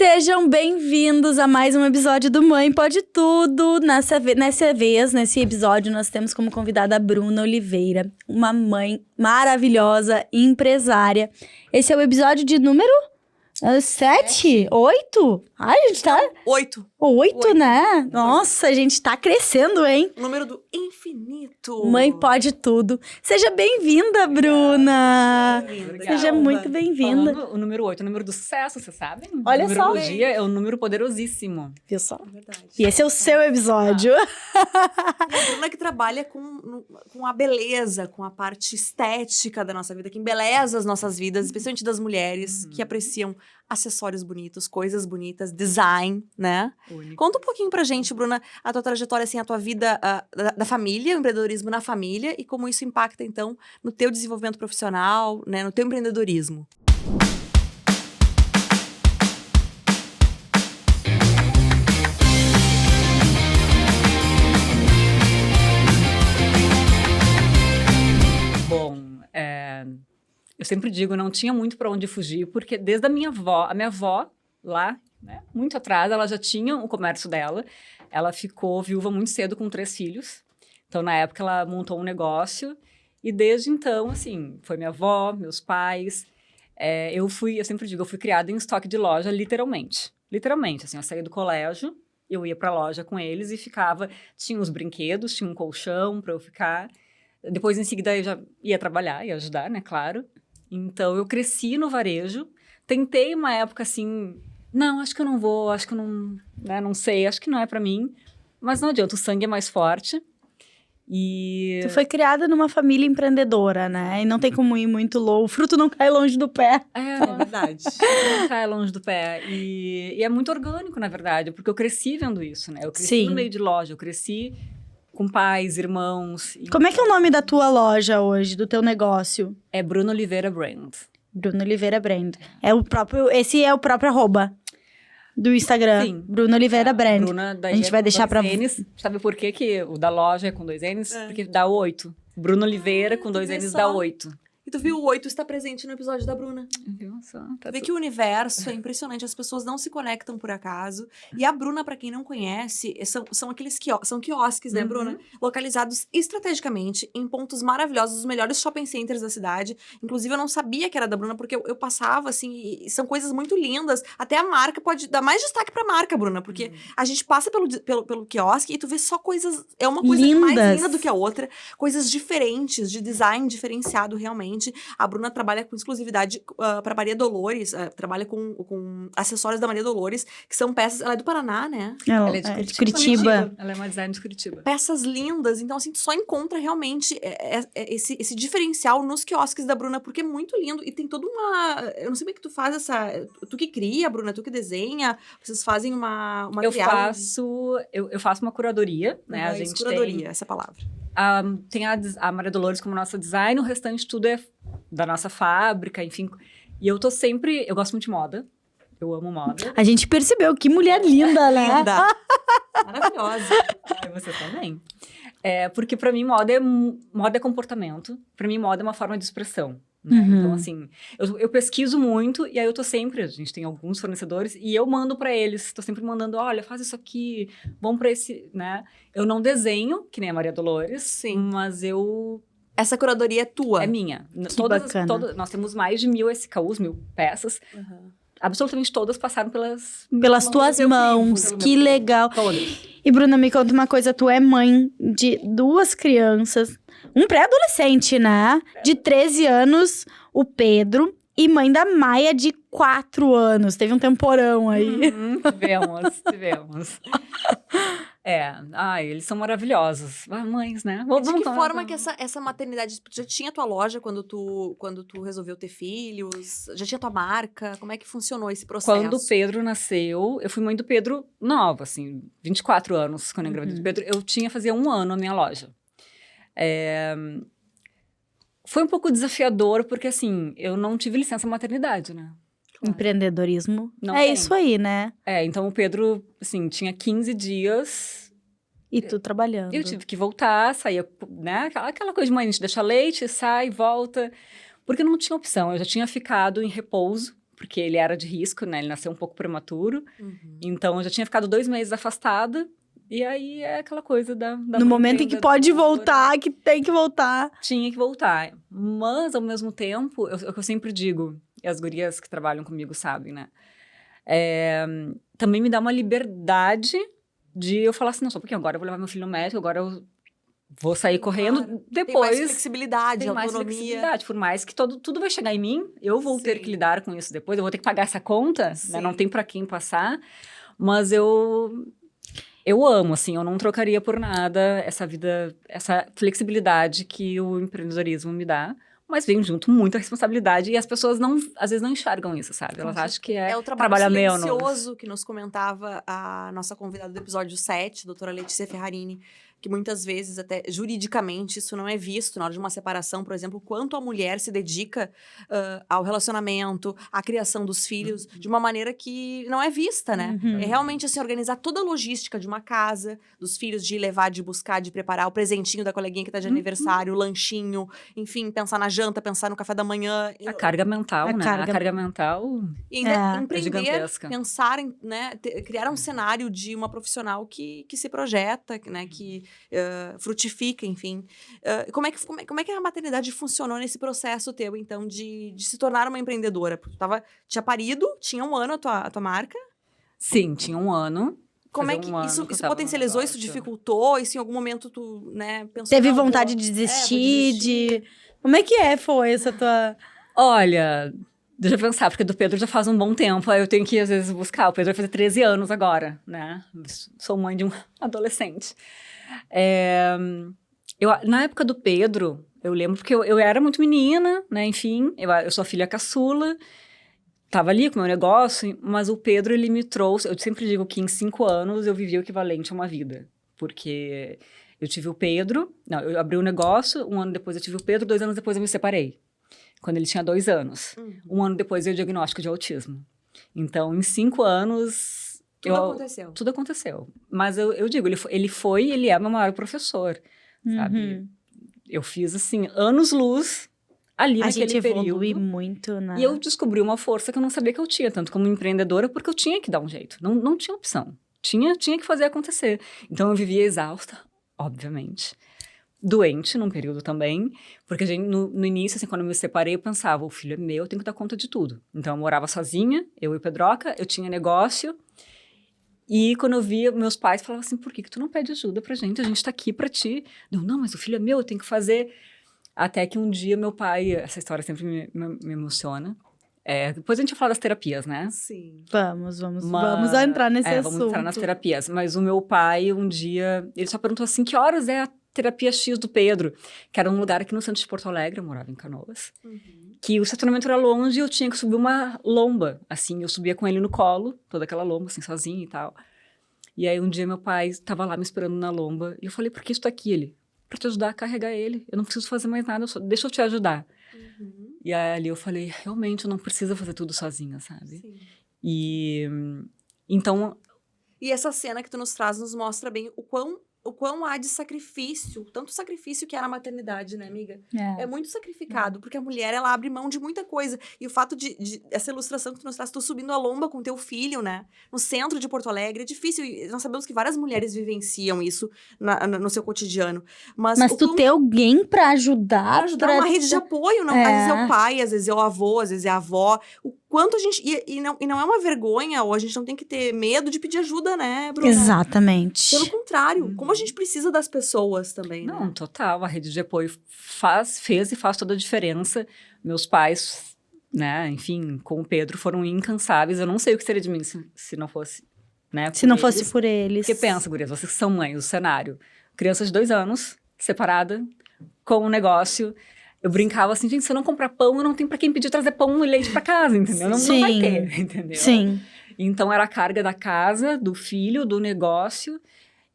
Sejam bem-vindos a mais um episódio do Mãe Pode Tudo. Nesse episódio, nós temos como convidada a Bruna Oliveira, uma mãe maravilhosa, empresária. Esse é o episódio de número 7? 8? Ai, a gente tá... 8. 8, né? Nossa, a gente tá crescendo, hein? O número do infinito. Mãe Pode Tudo. Seja bem-vinda, Bruna. Seja muito bem-vinda. O número 8, o número do sucesso, você sabe? Olha o número só. do dia é um número poderosíssimo. Viu só? É verdade. E esse é o seu episódio. E a Bruna que trabalha com a beleza, com a parte estética da nossa vida, que embeleza as nossas vidas, especialmente das mulheres que apreciam acessórios bonitos, coisas bonitas, design, né? Único. Conta um pouquinho pra gente, Bruna, a tua trajetória, assim, a tua vida da família, o empreendedorismo na família e como isso impacta, então, no teu desenvolvimento profissional, né, no teu empreendedorismo. Bom, eu sempre digo, não tinha muito para onde fugir, porque desde a minha avó, lá, né, muito atrás, ela já tinha o comércio dela. Ela ficou viúva muito cedo com 3 filhos. Então, na época, ela montou um negócio. E desde então, assim, foi minha avó, meus pais. Eu sempre digo, eu fui criada em estoque de loja, literalmente. Literalmente, assim, eu saía do colégio, eu ia pra loja com eles e ficava... Tinha os brinquedos, tinha um colchão para eu ficar. Depois, em seguida, eu já ia trabalhar, ia ajudar, né, claro. Então, eu cresci no varejo. Tentei uma época, assim... Não, acho que eu não vou, acho que eu não... Né, não sei, acho que não é pra mim. Mas não adianta, o sangue é mais forte. E... Tu foi criada numa família empreendedora, né? E não tem como ir muito longe. O fruto não cai longe do pé. É verdade. Não cai longe do pé. E é muito orgânico, na verdade, porque eu cresci vendo isso, né? Eu cresci Sim. no meio de loja, eu cresci com pais, irmãos. Como é que é o nome da tua loja hoje, do teu negócio? É Bruna Oliveira Brand. Bruna Oliveira Brand. Esse é o próprio @. Do Instagram. Sim. Bruna Oliveira Brand. Bruna, daí A gente vai deixar pra... N's. Sabe por que o da loja é com 2 N's? É. Porque dá 8. Bruna Oliveira com 2 vê N's só. dá 8. E tu viu, o 8 está presente no episódio da Bruna. Viu só? Tá Vê que o universo é impressionante, as pessoas não se conectam por acaso. E a Bruna, pra quem não conhece, são aqueles são quiosques, né, Uhum. Bruna? Localizados estrategicamente em pontos maravilhosos, os melhores shopping centers da cidade. Inclusive, eu não sabia que era da Bruna, porque eu passava, assim, e são coisas muito lindas. Até a marca pode dar mais destaque pra marca, Bruna, porque a gente passa pelo quiosque e tu vê só coisas... É uma coisa mais Lindas. linda do que a outra. Coisas diferentes, de design diferenciado, realmente. A Bruna trabalha com exclusividade para Maria Dolores, trabalha com acessórios da Maria Dolores, que são peças... Ela é do Paraná, né? Ela é de Curitiba. Ela é uma designer de Curitiba. Peças lindas. Então, assim, tu só encontra realmente esse diferencial nos quiosques da Bruna, porque é muito lindo. E tem toda uma... Eu não sei como é que tu faz essa... Tu que cria, Bruna, tu que desenha. Vocês fazem uma Eu triagem. faço uma curadoria, né? A Isso, gente curadoria, essa palavra. tem a Maria Dolores como nossa design, o restante tudo é da nossa fábrica, enfim. E eu gosto muito de moda. Eu amo moda. A gente percebeu, que mulher linda, né? Linda. Maravilhosa. E você também. Porque pra mim moda é comportamento. Pra mim moda é uma forma de expressão. Né? Uhum. Então, assim, eu pesquiso muito e aí eu tô sempre... A gente tem alguns fornecedores e eu mando pra eles. Tô sempre mandando, olha, faz isso aqui, vamos pra esse, né? Eu não desenho, que nem a Maria Dolores. Sim. Mas eu... Essa curadoria é tua. É minha. Que bacana. Nós temos mais de 1000 SKUs, 1000 peças. Uhum. Absolutamente todas passaram pelas Pelas tuas mãos, que legal. Todas. E Bruna, me conta uma coisa, tu é mãe de 2 crianças, um pré-adolescente, né? De 13 anos, o Pedro, e mãe da Maia, de 4 anos. Teve um temporão aí. Tivemos. Eles são maravilhosos. Mães, né? De que forma que essa maternidade... Já tinha tua loja quando tu resolveu ter filhos? Já tinha tua marca? Como é que funcionou esse processo? Quando o Pedro nasceu, eu fui mãe do Pedro nova, assim, 24 anos, quando eu engravidei do Pedro. Fazia 1 ano a minha loja. Foi um pouco desafiador, porque, assim, eu não tive licença maternidade, né? Claro. Empreendedorismo. Não é tem. isso aí, né? Então o Pedro, assim, tinha 15 dias. E tu trabalhando. Eu tive que voltar, saía, né? Aquela coisa de mãe, a gente deixa leite, sai, volta. Porque não tinha opção. Eu já tinha ficado em repouso porque ele era de risco, né? Ele nasceu um pouco prematuro. Uhum. Então, eu já tinha ficado 2 meses afastada. E aí, é aquela coisa da No mãe momento em que pode empreendedora. voltar, que tem que voltar. Tinha que voltar. Mas, ao mesmo tempo, o que eu sempre digo, e as gurias que trabalham comigo sabem, né? Também me dá uma liberdade de eu falar assim, não, só porque agora eu vou levar meu filho no médico, agora eu vou sair correndo, Claro. depois... Tem mais flexibilidade, Tem mais autonomia. flexibilidade, por mais que tudo vai chegar em mim, eu vou ter Sim. que lidar com isso depois, eu vou ter que pagar essa conta, né? Sim. Não tem pra quem passar, mas eu amo, assim, eu não trocaria por nada essa vida, essa flexibilidade que o empreendedorismo me dá, mas vem junto muita responsabilidade e as pessoas às vezes não enxergam isso, sabe? Elas acham que É o trabalho trabalhar menos. silencioso que nos comentava a nossa convidada do episódio 7, doutora Letícia Ferrarini, que muitas vezes, até juridicamente, isso não é visto na hora de uma separação, por exemplo, quanto a mulher se dedica ao relacionamento, à criação dos filhos, de uma maneira que não é vista, né? Uhum. É realmente, assim, organizar toda a logística de uma casa, dos filhos, de levar, de buscar, de preparar o presentinho da coleguinha que tá de aniversário, o lanchinho, enfim, pensar na janta, pensar no café da manhã. A carga mental, A né? carga- A carga mental E ainda É empreender, gigantesca. pensar em, né, criar um cenário de uma profissional que se projeta, né, que frutifica, enfim. Como é que a maternidade funcionou nesse processo teu, então, de se tornar uma empreendedora? Porque tu tinha parido, tinha 1 ano a tua marca. Sim, tinha 1 ano. Como é Fazia que 1 ano isso eu tava no potencializou, isso negócio. dificultou? Isso em algum momento tu, né, pensou... Teve "Não, vontade vou- de vou desistir, desistir." Como é que foi essa tua... Olha, deixa eu pensar, porque do Pedro já faz um bom tempo, aí eu tenho que, às vezes, buscar. O Pedro vai fazer 13 anos agora, né? Sou mãe de um adolescente. Na época do Pedro, eu lembro, porque eu era muito menina, né? Enfim, eu sou a filha caçula, tava ali com o meu negócio, mas o Pedro, ele me trouxe... Eu sempre digo que em 5 anos eu vivi o equivalente a uma vida, porque eu tive o Pedro... Não, eu abri o negócio, 1 ano depois eu tive o Pedro, 2 anos depois eu me separei. Quando ele tinha 2 anos. 1 ano depois veio o diagnóstico de autismo. Então, em 5 anos... Tudo aconteceu. Tudo aconteceu. Mas eu digo, ele é meu maior professor, sabe? Uhum. Eu fiz, assim, anos-luz ali A naquele gente evolui período. muito, né? E eu descobri uma força que eu não sabia que eu tinha, tanto como empreendedora, porque eu tinha que dar um jeito. Não tinha opção. Tinha que fazer acontecer. Então, eu vivia exausta, obviamente. Doente num período também, porque no início, assim, quando eu me separei, eu pensava, o filho é meu, eu tenho que dar conta de tudo. Então, eu morava sozinha, eu e o Pedroca, eu tinha negócio, e quando eu via, meus pais falavam assim, por que tu não pede ajuda pra gente? A gente tá aqui pra ti. Não, mas o filho é meu, eu tenho que fazer. Até que um dia meu pai, essa história sempre me emociona, depois a gente vai falar das terapias, né? Sim. Vamos entrar nesse assunto. Vamos entrar nas terapias. Mas o meu pai, um dia, ele só perguntou assim, que horas é a terapia X do Pedro? Que era um lugar aqui no centro de Porto Alegre, eu morava em Canoas. Que o estacionamento era longe e eu tinha que subir uma lomba, assim. Eu subia com ele no colo, toda aquela lomba, assim, sozinho e tal. E aí, um dia, meu pai estava lá me esperando na lomba. E eu falei, por que isso tá aqui? Ele, pra te ajudar a carregar ele. Eu não preciso fazer mais nada, deixa eu te ajudar. E aí, ali eu falei, realmente, eu não preciso fazer tudo sozinha, sabe? Sim. E então, E essa cena que tu nos traz nos mostra bem o quão há de sacrifício, tanto sacrifício que há na maternidade, né, amiga? É muito sacrificado, porque a mulher, ela abre mão de muita coisa. E o fato de essa ilustração que tu nos traz, tu subindo a lomba com teu filho, né? No centro de Porto Alegre, é difícil. E nós sabemos que várias mulheres vivenciam isso no seu cotidiano. Mas tu ter alguém pra ajudar... Pra ajudar uma rede de apoio, não? Às vezes é o pai, às vezes é o avô, às vezes é a avó. O quanto a gente... E não é uma vergonha, ou a gente não tem que ter medo de pedir ajuda, né, Bruna? Exatamente. Pelo contrário, como a gente precisa das pessoas também, não, né? total, a rede de apoio fez e faz toda a diferença. Meus pais, né, enfim, com o Pedro, foram incansáveis. Eu não sei o que seria de mim se não fosse, né? Se não fosse por eles. Porque pensa, gurias, vocês que são mães, o cenário. Criança de 2 anos, separada, com um negócio. Eu brincava assim, gente, se eu não comprar pão, eu não tenho pra quem pedir trazer pão e leite pra casa, entendeu? Não vai ter, entendeu? Sim. Então, era a carga da casa, do filho, do negócio.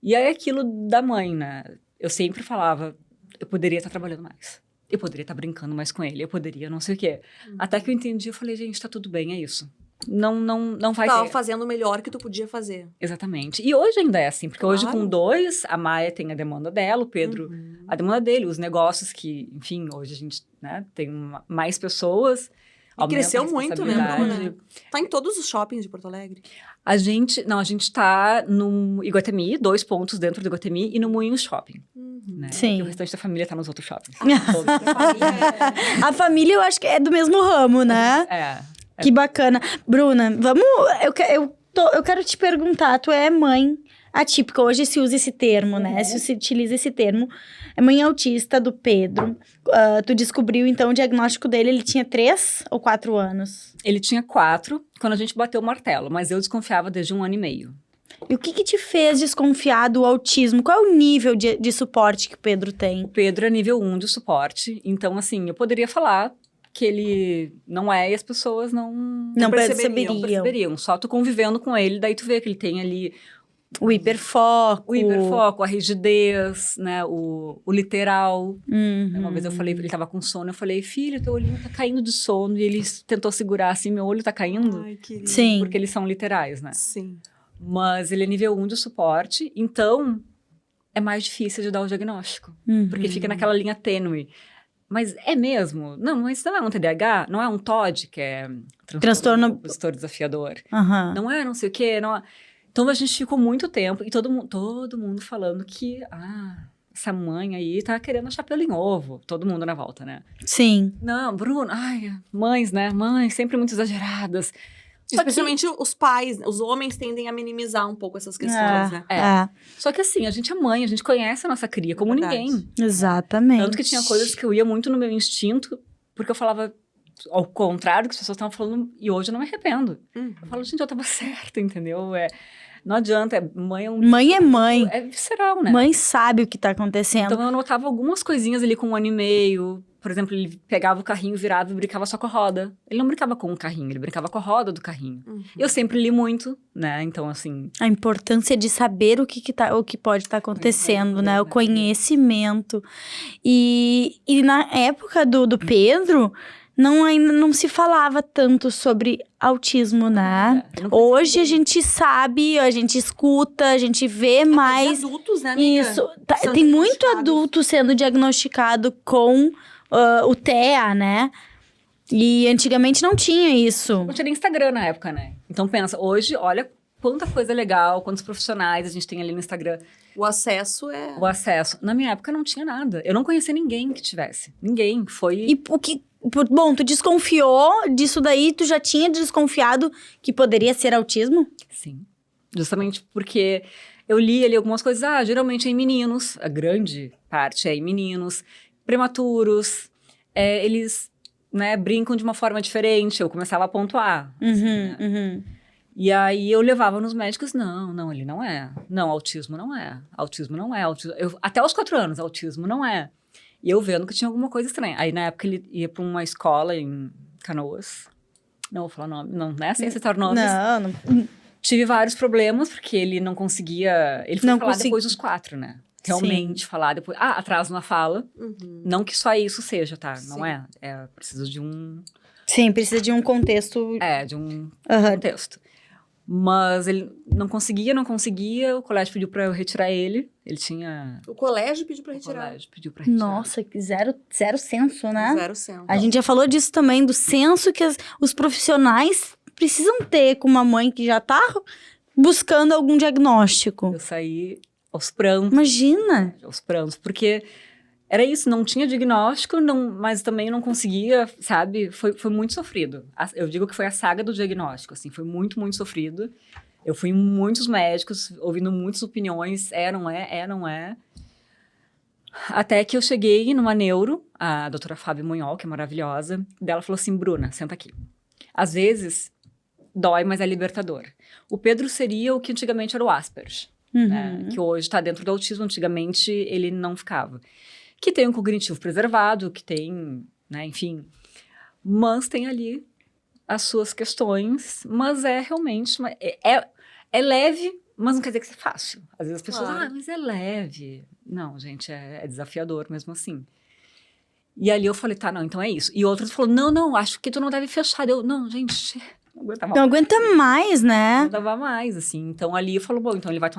E aí, aquilo da mãe, né? Eu sempre falava, eu poderia estar trabalhando mais. Eu poderia estar brincando mais com ele. Eu poderia não sei o quê. Até que eu entendi, eu falei, gente, tá tudo bem, é isso. Não vai Tava ter. fazendo o melhor que tu podia fazer. Exatamente. E hoje ainda é assim, porque hoje Claro. com 2, a Maia tem a demanda dela, o Pedro a demanda dele, os negócios que, enfim, hoje a gente, né, tem mais pessoas. aumenta cresceu a muito, né, responsabilidade. Bruna? Tá em todos os shoppings de Porto Alegre. A gente tá no Iguatemi, 2 pontos dentro do Iguatemi, e no Moinho Shopping. Né? Sim. E o restante da família tá nos outros shoppings. A família eu acho que é do mesmo ramo, né? Que bacana. Bruna, vamos... Eu quero te perguntar, tu é mãe atípica, hoje se usa esse termo, né? Se utiliza esse termo. É mãe autista do Pedro. Tu descobriu, então, o diagnóstico dele, ele tinha 3 ou 4 anos? Ele tinha 4 quando a gente bateu o martelo, mas eu desconfiava desde 1 ano e meio. E o que te fez desconfiar do autismo? Qual é o nível de suporte que o Pedro tem? O Pedro é nível 1 de suporte, então, assim, eu poderia falar que ele não é e as pessoas não perceberiam. Só tu convivendo com ele, daí tu vê que ele tem ali o hiperfoco, a rigidez, né, o literal. Uma vez eu falei, ele tava com sono, eu falei, filho, teu olhinho tá caindo de sono, e ele tentou segurar assim, meu olho tá caindo. Ai, querido. Sim. Porque eles são literais, né? Sim. Mas ele é nível 1 de suporte, então é mais difícil de dar o diagnóstico. Porque fica naquela linha tênue. Mas é mesmo? Não, mas não é um TDAH? Não é um TOD, que é transtorno opositor desafiador? Não é não sei o quê? Não é... Então a gente ficou muito tempo e todo mundo falando que essa mãe aí tá querendo achar pelo em ovo. Todo mundo na volta, né? Sim. Não, Bruno, mães, né? Mães sempre muito exageradas. Especialmente os pais, os homens tendem a minimizar um pouco essas questões, né? Só que assim, a gente é mãe, a gente conhece a nossa cria como ninguém. Exatamente. Tanto que tinha coisas que eu ia muito no meu instinto, porque eu falava ao contrário do que as pessoas estavam falando, e hoje eu não me arrependo. Eu falo, gente, eu tava certa, entendeu? Não adianta, mãe é um... Mãe é mãe. É visceral, né? Mãe sabe o que tá acontecendo. Então eu notava algumas coisinhas ali com 1 ano e meio. Por exemplo, ele pegava o carrinho, virava e brincava só com a roda. Ele não brincava com o carrinho, ele brincava com a roda do carrinho. Eu sempre li muito, né? Então, assim... A importância de saber o que pode estar acontecendo, né? O conhecimento. E na época do Pedro... ainda não se falava tanto sobre autismo, né? Hoje a gente sabe, a gente escuta, a gente vê mais... De adultos, né, amiga? Isso. Tem muito adulto sendo diagnosticado com o TEA, né? E antigamente não tinha isso. Não tinha nem Instagram na época, né? Então pensa, hoje, olha quanta coisa legal, quantos profissionais a gente tem ali no Instagram. O acesso é... O acesso. Na minha época não tinha nada. Eu não conhecia ninguém que tivesse. Ninguém. Foi... E o que... Bom, tu desconfiou disso daí, tu já tinha desconfiado que poderia ser autismo? Sim. Justamente porque eu li ali algumas coisas, geralmente é em meninos, a grande parte é em meninos, prematuros, eles, né, brincam de uma forma diferente, eu começava a pontuar. E aí eu levava nos médicos, não, ele não é. Não, autismo não é. Autismo não é. Até aos 4 anos, autismo não é. E eu vendo que tinha alguma coisa estranha. Aí, na época, ele ia para uma escola em Canoas. Não vou falar nome, não, né? Sem citar nomes. Não. Tive vários problemas, porque ele não conseguia... Ele foi falar depois dos 4, né? Realmente falar depois... atraso na fala. Não que só isso seja, tá? Sim. Não é. Precisa de um... Sim, precisa de um contexto... de um contexto. Mas ele não conseguia, o colégio pediu pra eu retirar ele. Ele tinha... O colégio pediu pra retirar. Nossa, que zero senso, né? Zero senso. A gente já falou disso também, do senso que os profissionais precisam ter com uma mãe que já tá buscando algum diagnóstico. Eu saí aos prantos. Imagina! Aos prantos, porque... Era isso, não tinha diagnóstico, mas também não conseguia, sabe? Foi muito sofrido. Eu digo que foi a saga do diagnóstico, assim, foi muito, muito sofrido. Eu fui em muitos médicos, ouvindo muitas opiniões, não é. Até que eu cheguei numa neuro, a doutora Fábio Munhol, que é maravilhosa, dela falou assim, Bruna, senta aqui. Às vezes, dói, mas é libertador. O Pedro seria o que antigamente era o Asperger, né? Que hoje está dentro do autismo, antigamente ele não ficava. Que tem um cognitivo preservado, que tem, né, enfim. Mas tem ali as suas questões, mas é realmente... É leve, mas não quer dizer que é fácil. Às vezes as pessoas, mas é leve. Não, gente, é desafiador mesmo assim. E ali eu falei, tá, não, então é isso. E outras falaram, não, acho que tu não deve fechar. Não, gente, não aguenta mais. Não aguenta mais, né? Não dava mais, assim. Então ali eu falo, bom, então ele vai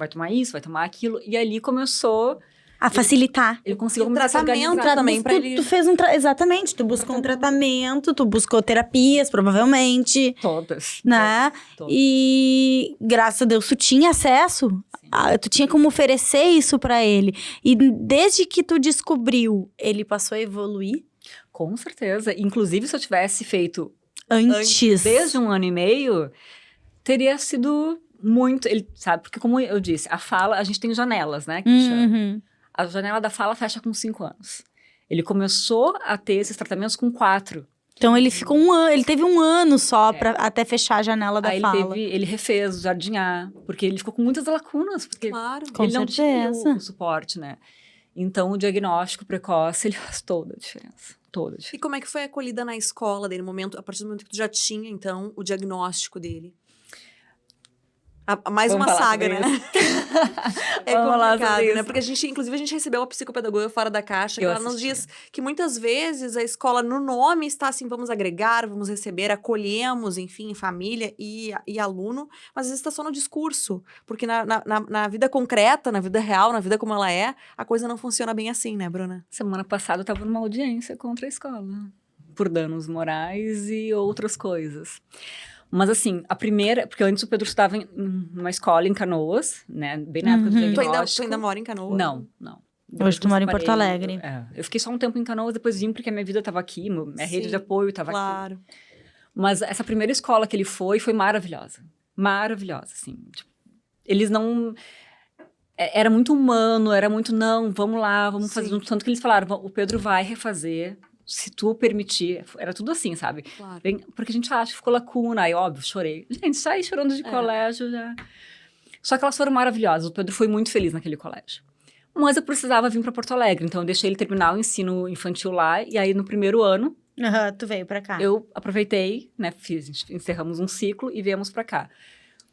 tomar isso, vai tomar aquilo. E ali começou... A facilitar. Ele conseguiu E o começar a se tratamento organizar. também pra tu, ele- tu fez exatamente, tu buscou um tratamento, tu buscou terapias, provavelmente, Todas. né? Todas. E graças a Deus tu tinha acesso, tu tinha como oferecer isso pra ele. E desde que tu descobriu, ele passou a evoluir Com certeza. Inclusive, se eu tivesse feito antes. desde 1 ano e meio, teria sido muito... Ele, sabe? Porque como eu disse, a fala, a gente tem janelas, né? Que chama. Uhum. A janela da fala fecha com 5 anos. Ele começou a ter esses tratamentos com 4. Então ele ficou ele teve 1 ano só pra até fechar a janela da Aí fala. ele refez o jardinhar, porque ele ficou com muitas lacunas, porque Claro. Com ele não tinha certeza. o suporte, né? Então, o diagnóstico precoce, ele faz toda a diferença. Toda a diferença. E como é que foi a acolhida na escola dele, a partir do momento que tu já tinha, então, o diagnóstico dele? Mais Vamos uma falar saga, sobre né? É Vamos falar complicado, sobre né? isso. Porque inclusive, a gente recebeu uma psicopedagoga fora da caixa, que Eu ela nos assisti. diz que muitas vezes a escola, no nome, está assim, vamos agregar, vamos receber, acolhemos, enfim, família e aluno, mas às vezes está só no discurso. Porque na vida concreta, na vida real, na vida como ela é, a coisa não funciona bem assim, né, Bruna? Semana passada eu estava numa audiência contra a escola, por danos morais e outras coisas. Mas assim, a primeira... Porque antes o Pedro estudava numa escola em Canoas, né? Bem na época do Uhum. diagnóstico. Tu ainda mora em Canoas? Não. Hoje tu que eu mora em separei, Porto Alegre. Eu fiquei só um tempo em Canoas, depois vim porque a minha vida estava aqui, minha rede Sim, de apoio estava aqui. Claro. Mas essa primeira escola que ele foi maravilhosa. Maravilhosa, assim. Tipo, eles não... Era muito humano, era muito, não, vamos lá, vamos fazer Sim. junto. Tanto que eles falaram, o Pedro vai refazer, se tu permitir. Era tudo assim, sabe? Claro. Porque a gente acha que ficou lacuna. Aí, óbvio, chorei. Gente, saí chorando de colégio já. Só que elas foram maravilhosas. O Pedro foi muito feliz naquele colégio. Mas eu precisava vir para Porto Alegre. Então, eu deixei ele terminar o ensino infantil lá. E aí, no primeiro ano, Tu veio pra cá. eu aproveitei, né? Encerramos um ciclo e viemos para cá.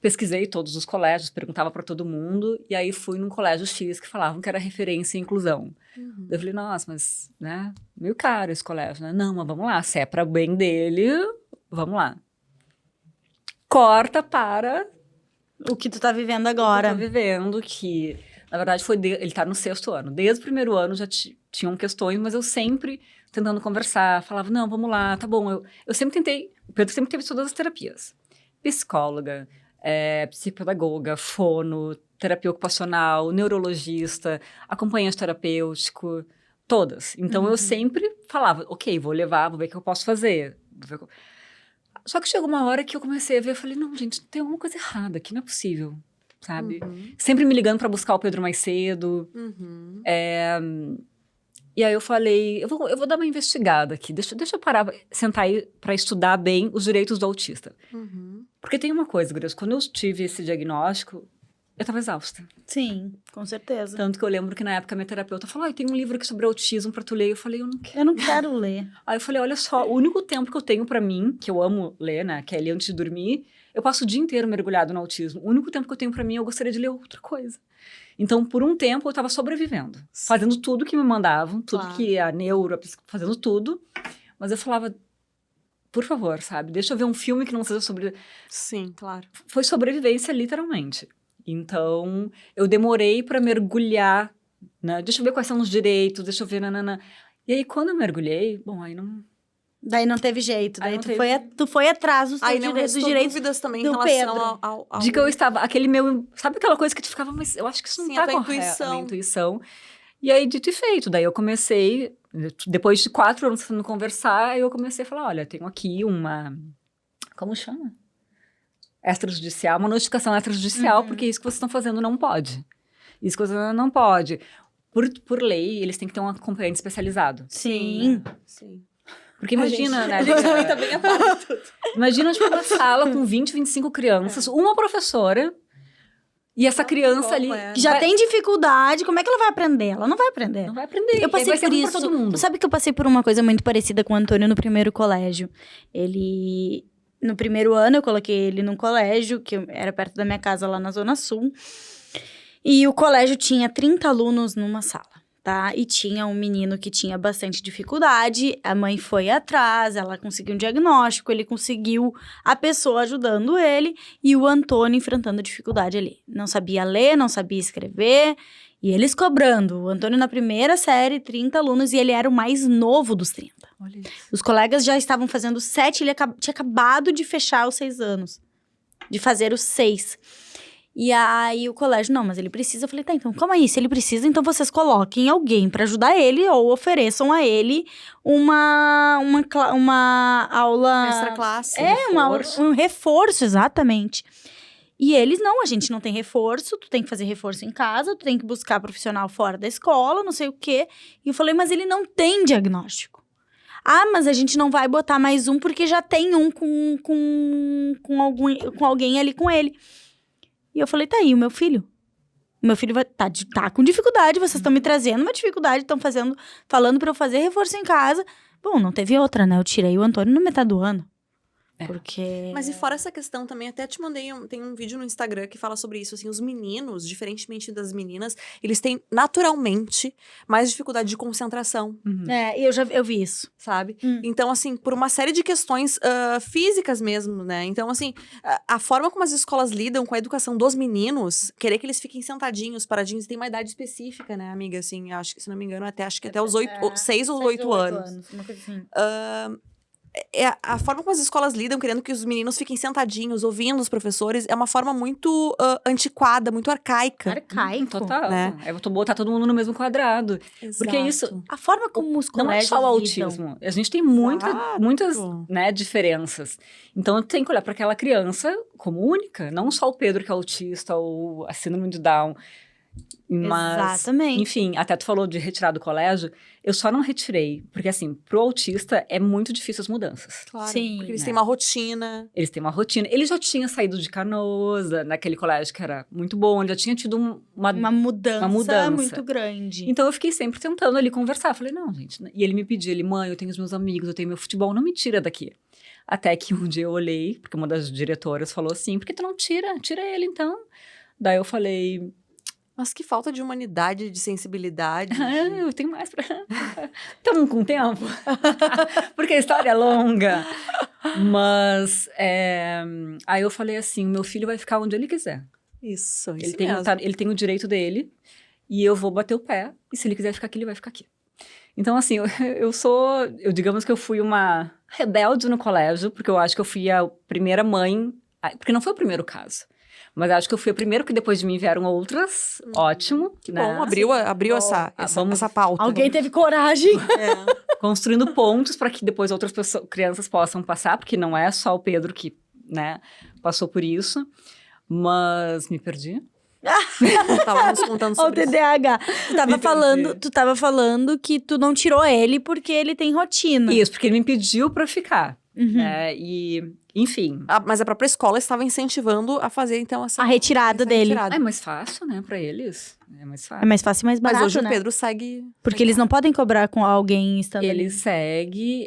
Pesquisei todos os colégios, perguntava para todo mundo. E aí, fui num colégio X que falavam que era referência em inclusão. Uhum. Eu falei, nossa, mas, né, meio caro esse colégio, né? Não, mas vamos lá, se é para o bem dele, vamos lá. Corta para O que tu tá vivendo eu agora. tô vivendo, que, na verdade, ele tá no 6º ano. Desde o primeiro ano já tinham questões, mas eu sempre tentando conversar, falava, não, vamos lá, tá bom. Eu sempre tentei, o Pedro sempre teve todas as terapias. Psicóloga, psicopedagoga, fono, terapia ocupacional, neurologista, acompanhante terapêutico, todas. Então, eu sempre falava, ok, vou levar, vou ver o que eu posso fazer. Só que chegou uma hora que eu comecei a ver, eu falei, não, gente, tem alguma coisa errada aqui, não é possível, sabe? Sempre me ligando para buscar o Pedro mais cedo. Uhum. E aí eu falei, eu vou dar uma investigada aqui, deixa eu parar, sentar aí para estudar bem os direitos do autista. Uhum. Porque tem uma coisa, Gurias, quando eu tive esse diagnóstico, eu estava exausta. Sim, com certeza. Tanto que eu lembro que na época a minha terapeuta falou, tem um livro aqui sobre autismo para tu ler. Eu falei, eu não quero. Eu não quero ler. Aí eu falei, olha só, o único tempo que eu tenho para mim, que eu amo ler, né, que é ler antes de dormir, eu passo o dia inteiro mergulhado no autismo. O único tempo que eu tenho para mim, eu gostaria de ler outra coisa. Então, por um tempo, eu estava sobrevivendo. Sim. Fazendo tudo que me mandavam, tudo Claro. que a neuro, fazendo tudo. Mas eu falava, por favor, sabe? Deixa eu ver um filme que não seja sobre... Sim, claro. Foi sobrevivência, literalmente. Então, eu demorei para mergulhar, né? Deixa eu ver quais são os direitos, deixa eu ver, nanana. E aí, quando eu mergulhei, bom, aí não... Daí não teve jeito. Aí Daí não tu, teve- tu foi atrás dos, Aí teus não direitos, dos restou direitos. dúvidas também em do relação Pedro. ao... De que eu estava, aquele meu... Sabe aquela coisa que tu ficava, mas eu acho que isso não Sim, tá a tua correto. intuição. A minha intuição. E aí, dito e feito. Daí eu comecei, depois de 4 anos tentando conversar, eu comecei a falar, olha, tenho aqui uma... Como chama? Extrajudicial, uma notificação extrajudicial, porque isso que vocês estão fazendo não pode. Isso que vocês não pode. Por lei, eles têm que ter um acompanhante especializado. Sim. Sim. Porque imagina, né? A gente também tá bem a par de tudo. Imagina, tipo, uma sala com 20, 25 crianças, uma professora, e essa criança ali... Que já vai- tem dificuldade, como é que ela vai aprender? Ela não vai aprender. Não vai aprender. Eu passei vai ser por ruim isso. pra todo mundo. Tu sabe que eu passei por uma coisa muito parecida com o Antônio no primeiro colégio. Ele... No primeiro ano, eu coloquei ele num colégio, que era perto da minha casa, lá na Zona Sul. E o colégio tinha 30 alunos numa sala. tá? E tinha um menino que tinha bastante dificuldade, a mãe foi atrás, ela conseguiu um diagnóstico, ele conseguiu a pessoa ajudando ele e o Antônio enfrentando dificuldade ali. Não sabia ler, não sabia escrever, e eles cobrando. O Antônio na primeira série, 30 alunos, e ele era o mais novo dos 30. Olha isso. Os colegas já estavam fazendo 7, ele tinha acabado de fechar os 6 anos, de fazer os 6. E aí o colégio, não, mas ele precisa. Eu falei, tá, então calma aí, se ele precisa, então vocês coloquem alguém pra ajudar ele ou ofereçam a ele uma aula... Extra classe. Um reforço, exatamente. E eles, não, a gente não tem reforço, tu tem que fazer reforço em casa, tu tem que buscar profissional fora da escola, não sei o quê. E eu falei, mas ele não tem diagnóstico. Ah, mas a gente não vai botar mais um porque já tem um com alguém ali com ele. E eu falei, tá aí, o meu filho. O meu filho tá com dificuldade, vocês estão me trazendo uma dificuldade, estão falando pra eu fazer reforço em casa. Bom, não teve outra, né? Eu tirei o Antônio na metade do ano. Porque... Mas e fora essa questão também, até te mandei, tem um vídeo no Instagram que fala sobre isso, assim, os meninos, diferentemente das meninas, eles têm naturalmente mais dificuldade de concentração, eu vi isso. sabe? Então, assim, por uma série de questões físicas mesmo, né? Então, assim, a forma como as escolas lidam com a educação dos meninos, querer que eles fiquem sentadinhos, paradinhos, tem uma idade específica, né, amiga? Assim, acho que, se não me engano, até os 6 ou 8 anos. Uma coisa assim. A forma como as escolas lidam, querendo que os meninos fiquem sentadinhos, ouvindo os professores, é uma forma muito antiquada, muito arcaica. Arcaico. Total. né? É botar todo mundo no mesmo quadrado. Porque isso A forma como os não é colégios só o lidam. autismo. A gente tem muitas, Exato. né, diferenças. Então, tem que olhar para aquela criança como única. Não só o Pedro que é autista ou a síndrome de Down. Mas, Exatamente. enfim, até tu falou de retirar do colégio. Eu só não retirei. Porque, assim, pro autista é muito difícil as mudanças. Claro, Sim, porque eles né? têm uma rotina. Eles têm uma rotina. Ele já tinha saído de Canoas, naquele colégio que era muito bom. Ele já tinha tido uma mudança muito grande. Então, eu fiquei sempre tentando ali conversar. Falei, não, gente. E ele me pediu, mãe, eu tenho os meus amigos, eu tenho meu futebol, não me tira daqui. Até que um dia eu olhei, porque uma das diretoras falou assim, por que tu não tira? Tira ele, então. Daí eu falei... Mas que falta de humanidade, de sensibilidade. eu tenho mais pra... Estamos com tempo. Porque a história é longa. Mas, aí eu falei assim, o meu filho vai ficar onde ele quiser. Isso Ele mesmo. ele tem o direito dele e eu vou bater o pé. E se ele quiser ficar aqui, ele vai ficar aqui. Então, assim, digamos que eu fui uma rebelde no colégio, porque eu acho que eu fui a primeira mãe, porque não foi o primeiro caso. Mas acho que eu fui a primeira, que depois de mim vieram outras. Ótimo. Que né? bom, abriu essa pauta. Alguém teve coragem. Construindo pontos para que depois outras crianças possam passar, porque não é só o Pedro que, né, passou por isso. Mas me perdi. Tava nos contando Olha o sobre isso. TDAH. Tu tava falando que tu não tirou ele porque ele tem rotina. Isso, porque ele me pediu para ficar. Uhum. E, enfim. Mas a própria escola estava incentivando a fazer, então, A retirada dele. É mais fácil, né, para eles. É mais fácil. É mais fácil e mais barato, Mas hoje né? o Pedro segue... Porque eles não podem cobrar com alguém estando Ele ali. segue,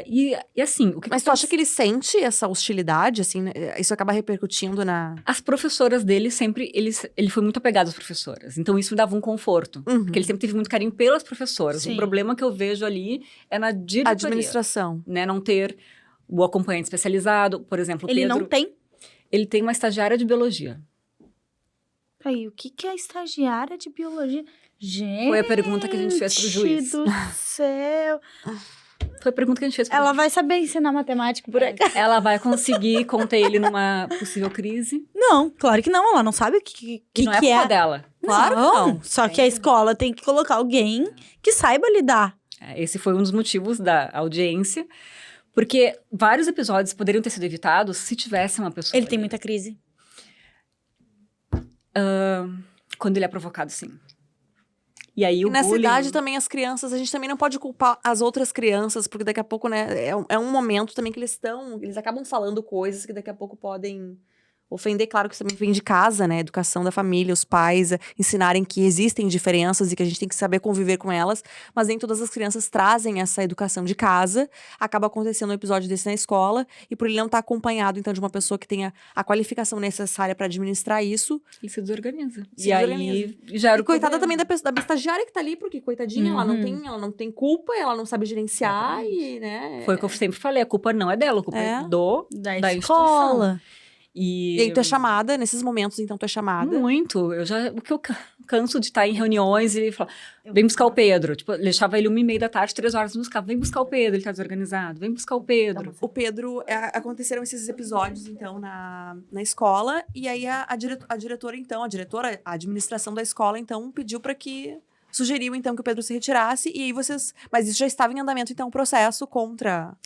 e assim... O que Mas tu acha que ele sente essa hostilidade, assim, né? Isso acaba repercutindo na... As professoras dele sempre... Ele foi muito apegado às professoras. Então, isso me dava um conforto. Uhum. Porque ele sempre teve muito carinho pelas professoras. Sim. O problema que eu vejo ali é na diretoria. administração. Né? Não ter o acompanhante especializado. Por exemplo, o Ele Pedro... não tem. Ele tem uma estagiária de biologia. Aí, o que é estagiária de biologia? Gente Foi a pergunta que a gente fez pro juiz. do céu. Foi a pergunta que a gente fez pro Ela juiz. vai saber ensinar matemática por acaso? Ela vai conseguir conter ele numa possível crise. Não, claro que não. Ela não sabe o que E não é culpa dela. Claro que não. Só que a escola tem que colocar alguém que saiba lidar. Esse foi um dos motivos da audiência. Porque vários episódios poderiam ter sido evitados se tivesse uma pessoa... Ele tem muita crise. Quando ele é provocado, sim. E aí E o nessa bullying... idade também as crianças, a gente também não pode culpar as outras crianças, porque daqui a pouco, né, é um momento também que eles acabam falando coisas que daqui a pouco podem ofender, claro que isso também vem de casa, né? Educação da família, os pais ensinarem que existem diferenças e que a gente tem que saber conviver com elas, mas nem todas as crianças trazem essa educação de casa. Acaba acontecendo um episódio desse na escola, e por ele não estar acompanhado, então, de uma pessoa que tenha a qualificação necessária para administrar isso. Ele se desorganiza. Se desorganiza. Aí já era E o coitada problema. também da estagiária que tá ali, porque, coitadinha, ela não tem culpa, ela não sabe gerenciar e, né? Foi o que eu sempre falei, a culpa não é dela, a culpa é da escola. E aí tu é chamada, nesses momentos, então, tu é chamada. Muito. O que eu canso de estar em reuniões e falar, vem buscar o Pedro. Tipo, deixava ele 1h30 da tarde, 3 horas, buscava, vem buscar o Pedro, ele tá desorganizado, vem buscar o Pedro. O Pedro, aconteceram esses episódios, então, na escola, e aí a diretora, então, a administração da escola, então, pediu para que, sugeriu, então, que o Pedro se retirasse, e aí vocês, mas isso já estava em andamento, então, o processo contra...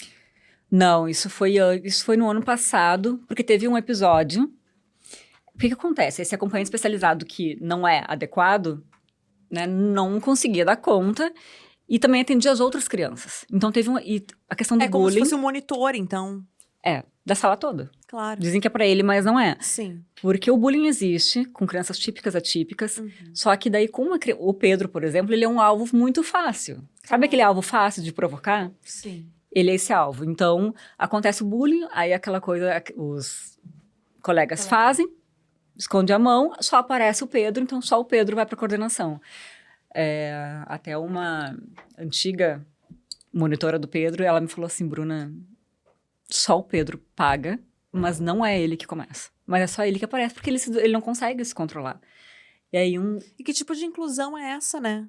Não, isso foi no ano passado, porque teve um episódio. O que acontece? Esse acompanhante especializado que não é adequado, né, não conseguia dar conta e também atendia as outras crianças. Então teve a questão do bullying. É como se fosse um monitor, então. Da sala toda. Claro. Dizem que é pra ele, mas não é. Sim. Porque o bullying existe com crianças típicas, atípicas, só que daí o Pedro, por exemplo, ele é um alvo muito fácil. Sabe aquele alvo fácil de provocar? Sim. Ele é esse alvo. Então, acontece o bullying, aí aquela coisa, os colegas fazem, esconde a mão, só aparece o Pedro, então só o Pedro vai para coordenação. Até uma antiga monitora do Pedro, ela me falou assim, Bruna, só o Pedro paga, mas não é ele que começa. Mas é só ele que aparece, porque ele não consegue se controlar. E aí E que tipo de inclusão é essa, né?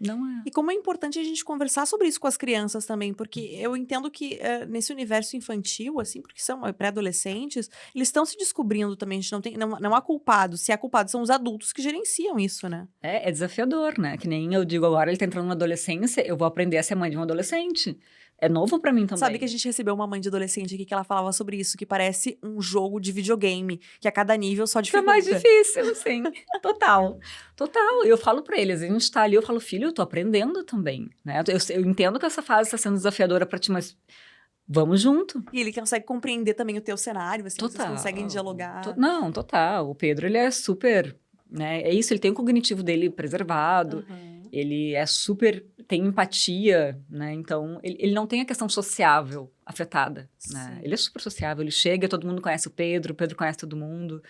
Não é. E como é importante a gente conversar sobre isso com as crianças também, porque eu entendo que nesse universo infantil, assim, porque são pré-adolescentes, eles estão se descobrindo também, a gente não há culpado. Se há culpado, são os adultos que gerenciam isso, né? É desafiador, né? Que nem eu digo agora, ele tá entrando na adolescência, eu vou aprender a ser mãe de um adolescente. É novo pra mim também. Sabe que a gente recebeu uma mãe de adolescente aqui que ela falava sobre isso, que parece um jogo de videogame, que a cada nível só dificulta. É mais difícil, sim. Total. Eu falo pra eles, a gente tá ali, eu falo, filho, eu tô aprendendo também, né? Eu entendo que essa fase tá sendo desafiadora pra ti, mas vamos junto. E ele consegue compreender também o teu cenário, assim, total. Vocês conseguem dialogar. Não, total. O Pedro, ele é super, né? É isso, ele tem o cognitivo dele preservado, ele é super, tem empatia, né? Então, ele não tem a questão sociável afetada, né? Ele é super sociável, ele chega, todo mundo conhece o Pedro conhece todo mundo.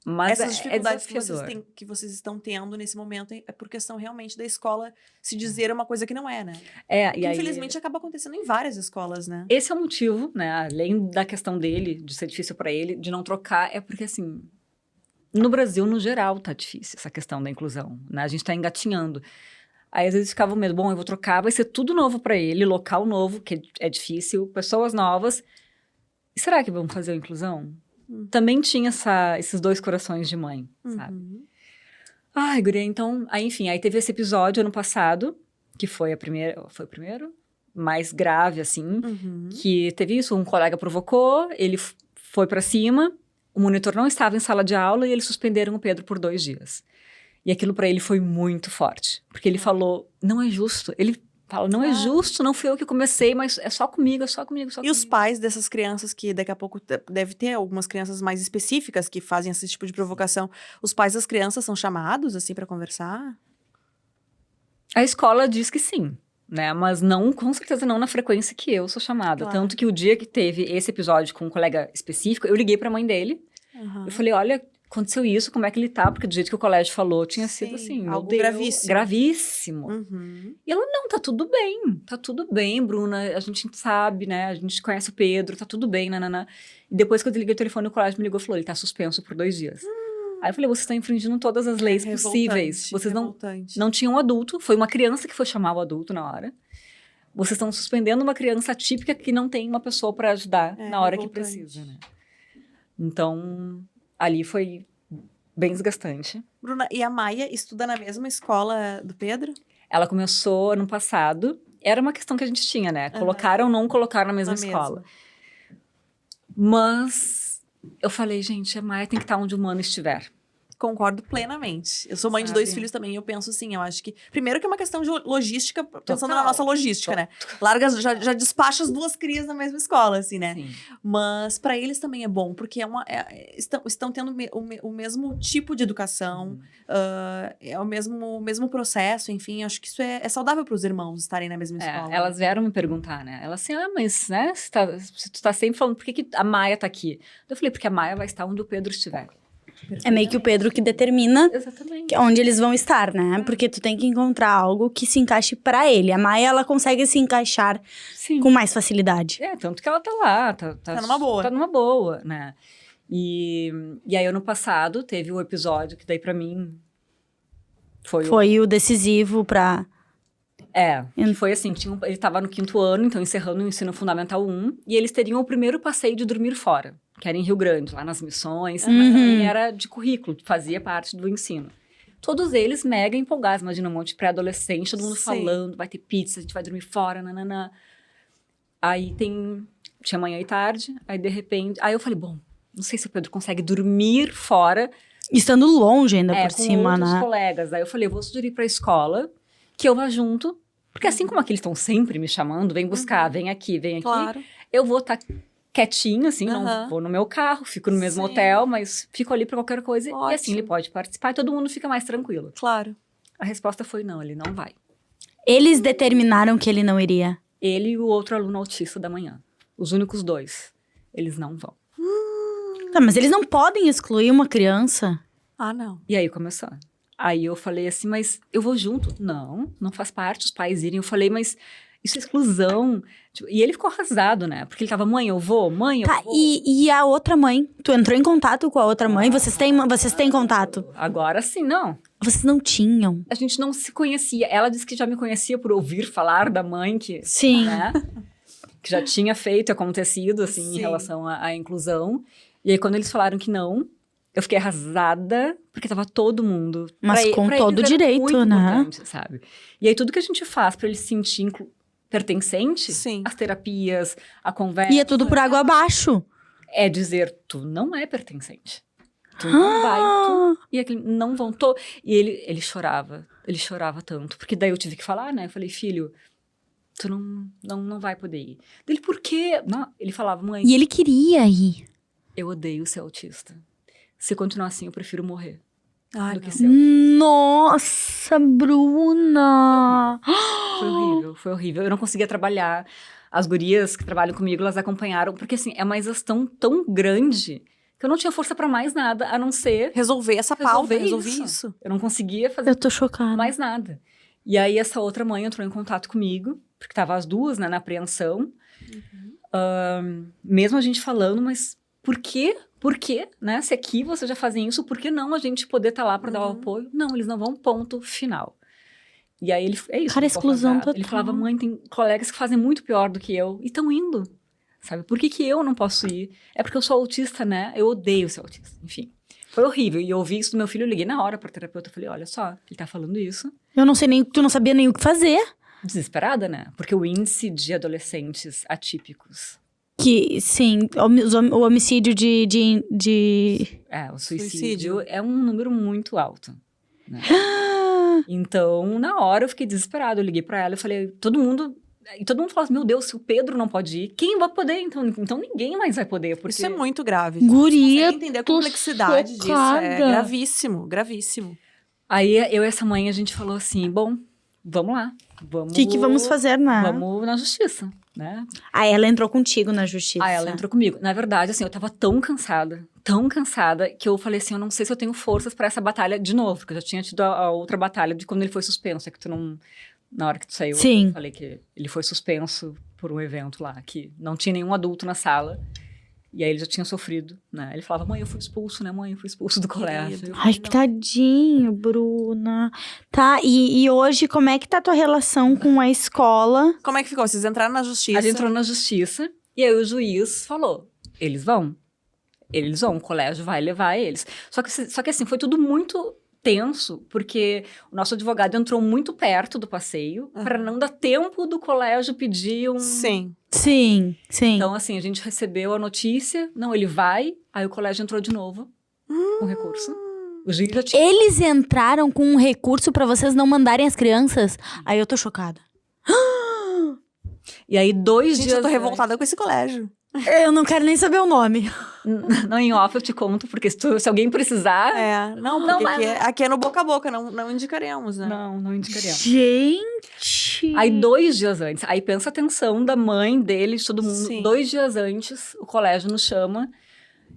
Mas essas dificuldades desafiador. que vocês estão tendo nesse momento é por questão realmente da escola se dizer uma coisa que não é, né? E infelizmente acaba acontecendo em várias escolas, né? Esse é o motivo, né? Além da questão dele, de ser difícil para ele, de não trocar, é porque, assim, no Brasil, no geral, tá difícil essa questão da inclusão, né? A gente tá engatinhando. Aí, às vezes, ficava o medo, bom, eu vou trocar, vai ser tudo novo para ele, local novo, que é difícil, pessoas novas. E será que vão fazer a inclusão? Também tinha esses dois corações de mãe, sabe? Ai, guria, então... Aí, enfim, aí teve esse episódio ano passado, que foi o primeiro mais grave, assim, que teve isso, um colega provocou, ele foi pra cima, o monitor não estava em sala de aula e eles suspenderam o Pedro por 2 dias. E aquilo pra ele foi muito forte, porque ele falou, não é justo. Ele fala, não é justo, não fui eu que comecei, mas é só comigo, é só comigo, só comigo. Os pais dessas crianças, que daqui a pouco deve ter algumas crianças mais específicas que fazem esse tipo de provocação, os pais das crianças são chamados, assim, pra conversar? A escola diz que sim, né? Mas não, com certeza não na frequência que eu sou chamada. Claro. Tanto que o dia que teve esse episódio com um colega específico, eu liguei pra mãe dele. Eu falei, olha, aconteceu isso, como é que ele tá? Porque do jeito que o colégio falou, tinha sido assim, algo meu Deus, gravíssimo. Gravíssimo. E ela, não, tá tudo bem, Bruna, a gente sabe, né? A gente conhece o Pedro, tá tudo bem, nananã. E depois que eu desliguei o telefone, o colégio me ligou e falou, ele tá suspenso por 2 dias. Aí eu falei, vocês estão infringindo todas as leis possíveis. Vocês não tinham um adulto, foi uma criança que foi chamar o adulto na hora. Vocês estão suspendendo uma criança atípica que não tem uma pessoa para ajudar na hora que precisa, né? Então, ali foi bem desgastante. Bruna, e a Maia estuda na mesma escola do Pedro? Ela começou ano passado. Era uma questão que a gente tinha, né? Colocaram ou não colocaram na mesma escola. Mas eu falei, gente, a Maia tem que estar onde o humano estiver. Concordo plenamente. Eu sou mãe de Sabe? 2 filhos também, e eu penso assim, eu acho que... Primeiro que é uma questão de logística, pensando Total. na nossa logística, né? Larga, já despacha as 2 crias na mesma escola, assim, né? Sim. Mas para eles também é bom, porque estão tendo o mesmo tipo de educação, é o mesmo processo, enfim, acho que isso é saudável para os irmãos estarem na mesma escola. Elas vieram me perguntar, né? Elas assim, mas, né, se tu tá sempre falando, por que a Maia tá aqui? Eu falei, porque a Maia vai estar onde o Pedro estiver. É meio que o Pedro que determina Exatamente. onde eles vão estar, né? Porque tu tem que encontrar algo que se encaixe pra ele. A Maia, ela consegue se encaixar Sim. com mais facilidade. Tanto que ela tá lá, Tá numa boa. Tá numa boa, né? E aí, ano passado, teve o episódio que daí pra mim Foi o decisivo pra... que foi assim, ele tava no 5º ano, então encerrando o ensino fundamental 1, e eles teriam o primeiro passeio de dormir fora, que era em Rio Grande, lá nas missões, mas também era de currículo, fazia parte do ensino. Todos eles mega empolgados, imagina um monte de pré-adolescente, todo mundo Sim. falando, vai ter pizza, a gente vai dormir fora, nananã. Aí tinha manhã e tarde, aí de repente, aí eu falei, bom, não sei se o Pedro consegue dormir fora, Estando longe ainda por com cima, outros né? colegas. Aí eu falei, eu vou sugerir pra escola que eu vá junto, porque assim como aqui eles estão sempre me chamando, vem buscar, vem aqui, Claro. eu vou estar quietinho, assim, Aham. não vou no meu carro, fico no mesmo Sim. hotel, mas fico ali pra qualquer coisa, e assim Ótimo. ele pode participar e todo mundo fica mais tranquilo. Claro. A resposta foi não, ele não vai. Eles determinaram que ele não iria. Ele e o outro aluno autista da manhã, os únicos 2, eles não vão. Tá, mas eles não podem excluir uma criança. Ah, não. E aí começou. Aí eu falei assim, mas eu vou junto. Não faz parte os pais irem. Eu falei, mas isso é exclusão. Tipo, e ele ficou arrasado, né? Porque ele tava, mãe, eu vou, mãe, eu Tá, vou. e a outra mãe? Tu entrou em contato com a outra mãe? Vocês têm contato? Agora sim, não. Vocês não tinham. A gente não se conhecia. Ela disse que já me conhecia por ouvir falar da mãe que, Sim. né? Que já tinha feito, acontecido, assim, Sim. em relação à inclusão. E aí, quando eles falaram que não, eu fiquei arrasada, porque tava todo mundo. Mas com pra todo eles era direito, muito né? importante, sabe? E aí, tudo que a gente faz pra ele se sentir pertencente, Sim. as terapias, a conversa, E é tudo por água abaixo. é dizer, tu não é pertencente. Tu não vai, tu... E aquele, não vão, E ele chorava tanto, porque daí eu tive que falar, né? Eu falei, filho, tu não vai poder ir. Dele, por quê? Não, ele falava, mãe, E ele queria ir. eu odeio ser autista. Se continuar assim, eu prefiro morrer Ai, do que não. ser autista. Nossa, Bruna! Foi horrível. Eu não conseguia trabalhar. As gurias que trabalham comigo, elas acompanharam, porque assim, é uma exaustão tão grande que eu não tinha força pra mais nada, a não ser Resolver essa pauta, resolver resolvi isso. Eu não conseguia fazer Eu tô chocada. mais nada. E aí, essa outra mãe entrou em contato comigo, porque tava as duas, né, na apreensão. Mesmo a gente falando, mas por quê? Por quê? Né? Se aqui vocês já fazem isso, por que não a gente poder estar lá para dar o apoio? Não, eles não vão, ponto final. E aí, é isso. Cara, ele ficou exclusão arrasado. Ele total. falava, mãe, tem colegas que fazem muito pior do que eu e estão indo. Sabe? Por que eu não posso ir? É porque eu sou autista, né? Eu odeio ser autista. Enfim, foi horrível. E eu ouvi isso do meu filho, eu liguei na hora pra terapeuta. Eu falei, olha só, ele tá falando isso. Eu não sei nem, tu não sabia nem o que fazer. Desesperada, né? Porque o índice de adolescentes atípicos, Que, sim, o homicídio de... o suicídio, Suicídio. é um número muito alto. Né? Então, na hora eu fiquei desesperada. Eu liguei pra ela e falei, todo mundo falou assim, meu Deus, se o Pedro não pode ir, quem vai poder? Então ninguém mais vai poder, porque... Isso é muito grave. Guria, Você entender a tô complexidade disso. É chocada. gravíssimo, gravíssimo. Aí eu e essa mãe, a gente falou assim, bom, vamos lá. O que vamos fazer, né? Vamos na justiça, né? Aí ela entrou contigo na justiça. Aí ela entrou comigo. Na verdade, assim, eu tava tão cansada, que eu falei assim, eu não sei se eu tenho forças pra essa batalha de novo, porque eu já tinha tido a outra batalha de quando ele foi suspenso, é que tu não... Na hora que tu saiu, Sim. eu falei que ele foi suspenso por um evento lá, que não tinha nenhum adulto na sala, e aí ele já tinha sofrido, né? Ele falava, mãe, eu fui expulso, né, mãe? Eu fui expulso do colégio. Eu Ai, falei, que tadinho, Bruna. Tá, e hoje, como é que tá a tua relação com a escola? Como é que ficou? Vocês entraram na justiça? A gente entrou na justiça, e aí o juiz falou, eles vão, o colégio vai levar eles. Só que assim, foi tudo muito tenso, porque o nosso advogado entrou muito perto do passeio, para não dar tempo do colégio pedir um... Sim. Sim. Então, assim, a gente recebeu a notícia, não, ele vai, aí o colégio entrou de novo com recurso. O juiz já tinha... Eles entraram com um recurso pra vocês não mandarem as crianças? Aí eu tô chocada. E aí, 2 Gente, dias... eu tô revoltada com esse colégio. Eu não quero nem saber o nome. Não, em off eu te conto, porque se alguém precisar... Não, porque aqui é no boca a boca, não indicaremos, né? Não indicaremos. Gente! Aí, 2 dias antes, aí pensa a atenção da mãe dele, de todo mundo. Sim. 2 dias antes, o colégio nos chama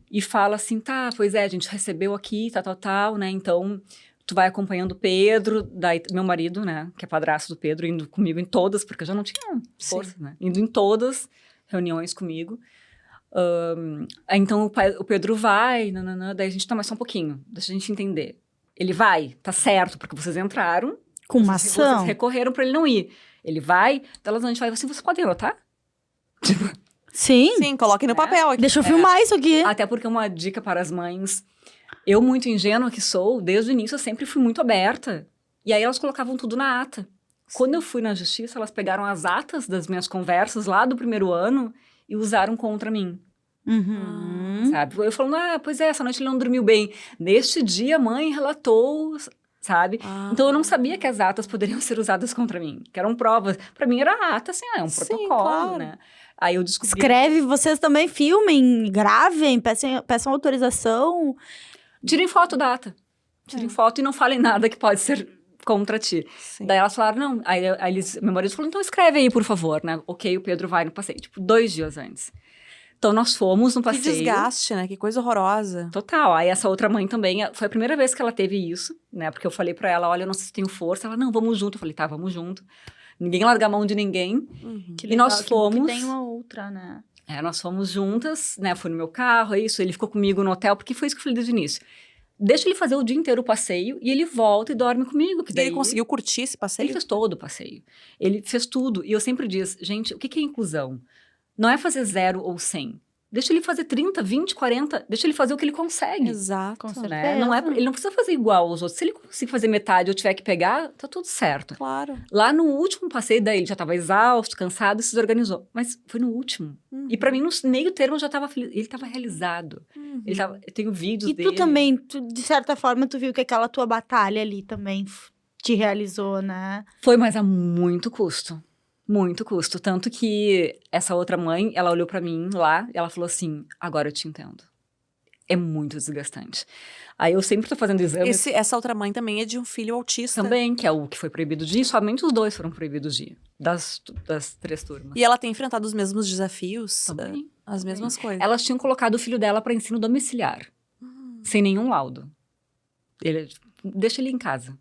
e fala assim, tá, pois é, a gente recebeu aqui, tal, né, então tu vai acompanhando o Pedro, daí meu marido, né, que é padrasto do Pedro, indo comigo em todas, porque eu já não tinha força, né, indo em todas reuniões comigo. Aí, então o Pedro vai, daí a gente, tá, mas só um pouquinho, deixa a gente entender. Ele vai, tá certo, porque vocês entraram, Com uma vocês ação. recorreram pra ele não ir. Ele vai, elas não, a gente vai assim, você pode anotar? Tipo, Sim. Sim, coloquem no papel aqui. Deixa eu filmar isso aqui. até porque uma dica para as mães, eu muito ingênua que sou, desde o início eu sempre fui muito aberta. E aí elas colocavam tudo na ata. Quando eu fui na justiça, elas pegaram as atas das minhas conversas lá do primeiro ano e usaram contra mim. Uhum. Sabe? Eu falando, pois é, essa noite ele não dormiu bem. Neste dia, a mãe relatou, sabe? Então, eu não sabia que as atas poderiam ser usadas contra mim, que eram provas. Pra mim, era ata, assim, é um Sim, protocolo, claro. né? Aí eu descobri... Escreve, vocês também filmem, gravem, peçam autorização. Tirem foto da ata. Tirem foto e não falem nada que pode ser contra ti. Sim. Daí elas falaram, não. Aí meu marido falou, então escreve aí, por favor, né? Ok, o Pedro vai no passeio. Tipo, 2 dias antes. Então, nós fomos no Que passeio. desgaste, né? Que coisa horrorosa. Total. Aí essa outra mãe também, foi a primeira vez que ela teve isso, né? Porque eu falei pra ela, olha, eu não sei se tenho força. Ela, não, vamos junto. Eu falei, tá, vamos junto. Ninguém larga a mão de ninguém. Que E nós que fomos... tem uma outra, né? Nós fomos juntas, né? Fui no meu carro, é isso. Ele ficou comigo no hotel, porque foi isso que eu falei desde o início. Deixa ele fazer o dia inteiro o passeio e ele volta e dorme comigo. Que E daí ele conseguiu curtir esse passeio? Ele fez todo o passeio. Ele fez tudo. E eu sempre diz, gente, o que é inclusão? Não é fazer 0 ou 100. Deixa ele fazer 30, 20, 40. Deixa ele fazer o que ele consegue. Exato. Com Né? certeza. Ele não precisa fazer igual aos outros. Se ele conseguir fazer metade ou tiver que pegar, tá tudo certo. Claro. Lá no último passeio, daí ele já tava exausto, cansado e se desorganizou. Mas foi no último. E pra mim, no meio termo, eu já tava feliz. Ele tava realizado. Eu tenho vídeos E dele. tu também, de certa forma, tu viu que aquela tua batalha ali também te realizou, né? Foi, mas a muito custo. Muito custo. Tanto que essa outra mãe, ela olhou pra mim lá e ela falou assim, agora eu te entendo. É muito desgastante. Aí eu sempre tô fazendo exames. Essa outra mãe também é de um filho autista. Também, que é o que foi proibido de ir. Somente os 2 foram proibidos de ir. Das 3 turmas. E ela tem enfrentado os mesmos desafios? Também. As mesmas coisas. Elas tinham colocado o filho dela pra ensino domiciliar. Sem nenhum laudo. Deixa ele em casa.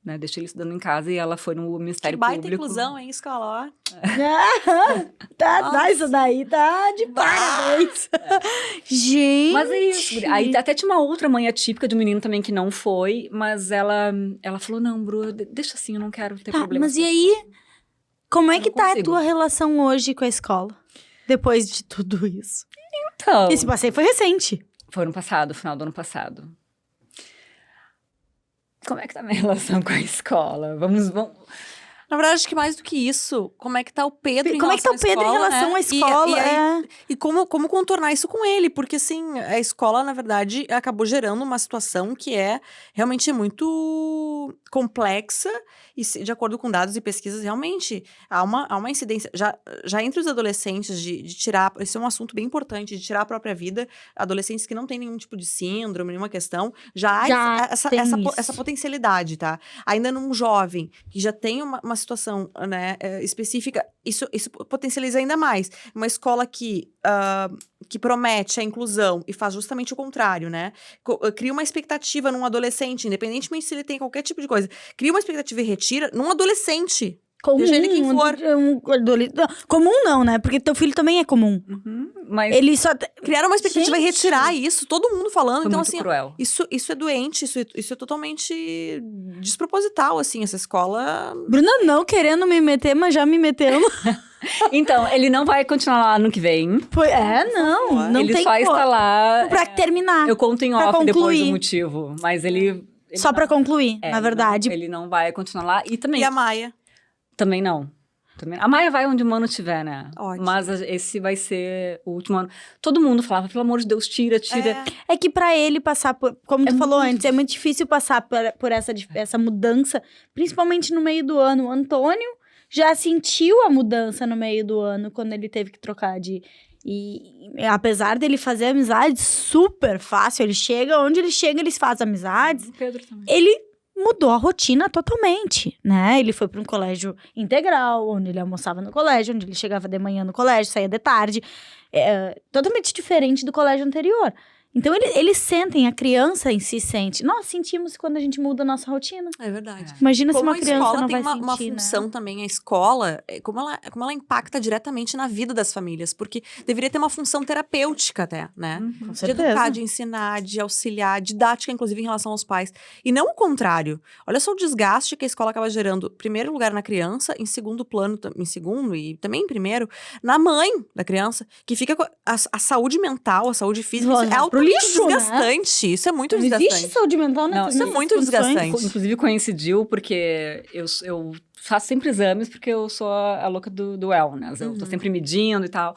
Né? Deixa ele estudando em casa e ela foi no Ministério Que baita Público. inclusão, hein, escola? Tá, isso daí tá de parabéns. Gente. Mas é isso. Aí até tinha uma outra mãe atípica de um menino também que não foi, mas ela falou, não, Bru, deixa assim, eu não quero ter problema. Mas e aí, como é Eu que não tá a consigo. tua relação hoje com a escola? Depois de tudo isso. Então, Esse passeio foi recente. foi ano passado, final do ano passado. Como é que tá a minha relação com a escola? Vamos... Na verdade, acho que mais do que isso, como é que tá o Pedro em Como é que tá o Pedro em relação à escola? E como contornar isso com ele? Porque, assim, a escola, na verdade, acabou gerando uma situação que é realmente muito complexa e, de acordo com dados e pesquisas, realmente há uma incidência. Já entre os adolescentes de tirar... Esse é um assunto bem importante, de tirar a própria vida. Adolescentes que não têm nenhum tipo de síndrome, nenhuma questão. Já há essa potencialidade, tá? Ainda num jovem que já tem uma situação, né, específica, isso potencializa ainda mais. Uma escola que promete a inclusão e faz justamente o contrário, né? Cria uma expectativa num adolescente, independentemente se ele tem qualquer tipo de coisa, cria uma expectativa e retira num adolescente. Comum, Seja ele quem for. Comum não, né? Porque teu filho também é comum. Mas Ele só... Criaram uma expectativa e Gente. retirar isso, todo mundo falando. foi Então, muito assim, cruel. isso é doente, isso é totalmente desproposital, assim, essa escola... Bruna não querendo me meter, mas já me metendo. Então, ele não vai continuar lá ano que vem. Não Ele tem só está lá... Pra terminar. Eu conto em pra off depois concluir. o motivo. Mas ele Só pra concluir, É, na verdade. Ele não vai continuar lá. E também... E a Maia? Também não. Também. A Maia vai onde o Mano estiver, né? Ótimo. Mas esse vai ser o último ano. Todo mundo falava, pelo amor de Deus, tira. É que pra ele passar por... Como tu falou muito antes, é muito difícil passar por essa mudança, principalmente no meio do ano. O Antônio já sentiu a mudança no meio do ano, quando ele teve que trocar de... E apesar dele fazer amizades super fácil, ele chega, onde ele chega, eles fazem amizades. O Pedro também. Ele mudou a rotina totalmente, né? Ele foi para um colégio integral, onde ele almoçava no colégio, onde ele chegava de manhã no colégio, saía de tarde. Totalmente diferente do colégio anterior. Então, eles sentem, a criança em si sente. Nós sentimos quando a gente muda a nossa rotina. É verdade. Imagina se Como uma a criança escola não tem vai uma sentir, função né? também, a escola, como ela impacta diretamente na vida das famílias, porque deveria ter uma função terapêutica até, né? Com De certeza. educar, de ensinar, de auxiliar, didática, inclusive, em relação aos pais. E não o contrário. Olha só o desgaste que a escola acaba gerando, em primeiro lugar, na criança, em segundo plano, em segundo e também em primeiro, na mãe da criança, que fica com a saúde mental, a saúde física, isso é Pro altamente lixo, né? desgastante. Isso é muito Não desgastante. existe saúde mental, né? Não, isso é muito desgastante. Inclusive coincidiu porque eu faço sempre exames porque eu sou a louca do wellness. Eu tô sempre medindo e tal.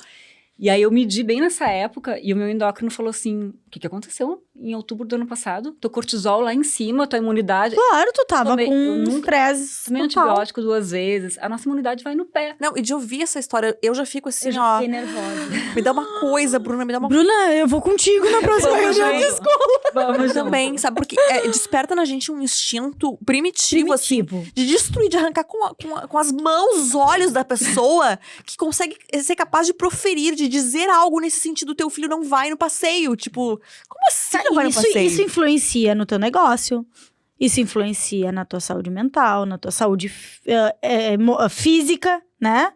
E aí eu medi bem nessa época e o meu endócrino falou assim, o que aconteceu em outubro do ano passado? Teu cortisol lá em cima, tua imunidade... Claro, tu tava Tomei- com eu um nunca- estresse Tomei total. antibiótico 2 vezes, a nossa imunidade vai no pé. Não, e de ouvir essa história, eu já fico assim, Eu já ó, fiquei nervosa. me dá uma coisa, Bruna, me dá uma Bruna, eu vou contigo na próxima Vamos reunião de junto. escola. Vamos também, sabe? Porque desperta na gente um instinto primitivo, assim, Primitivo. de destruir, de arrancar com as mãos os olhos da pessoa que consegue ser capaz de proferir, de dizer algo nesse sentido, teu filho não vai no passeio. Tipo, como assim não vai no passeio? Isso influencia no teu negócio. Isso influencia na tua saúde mental, na tua saúde física, né?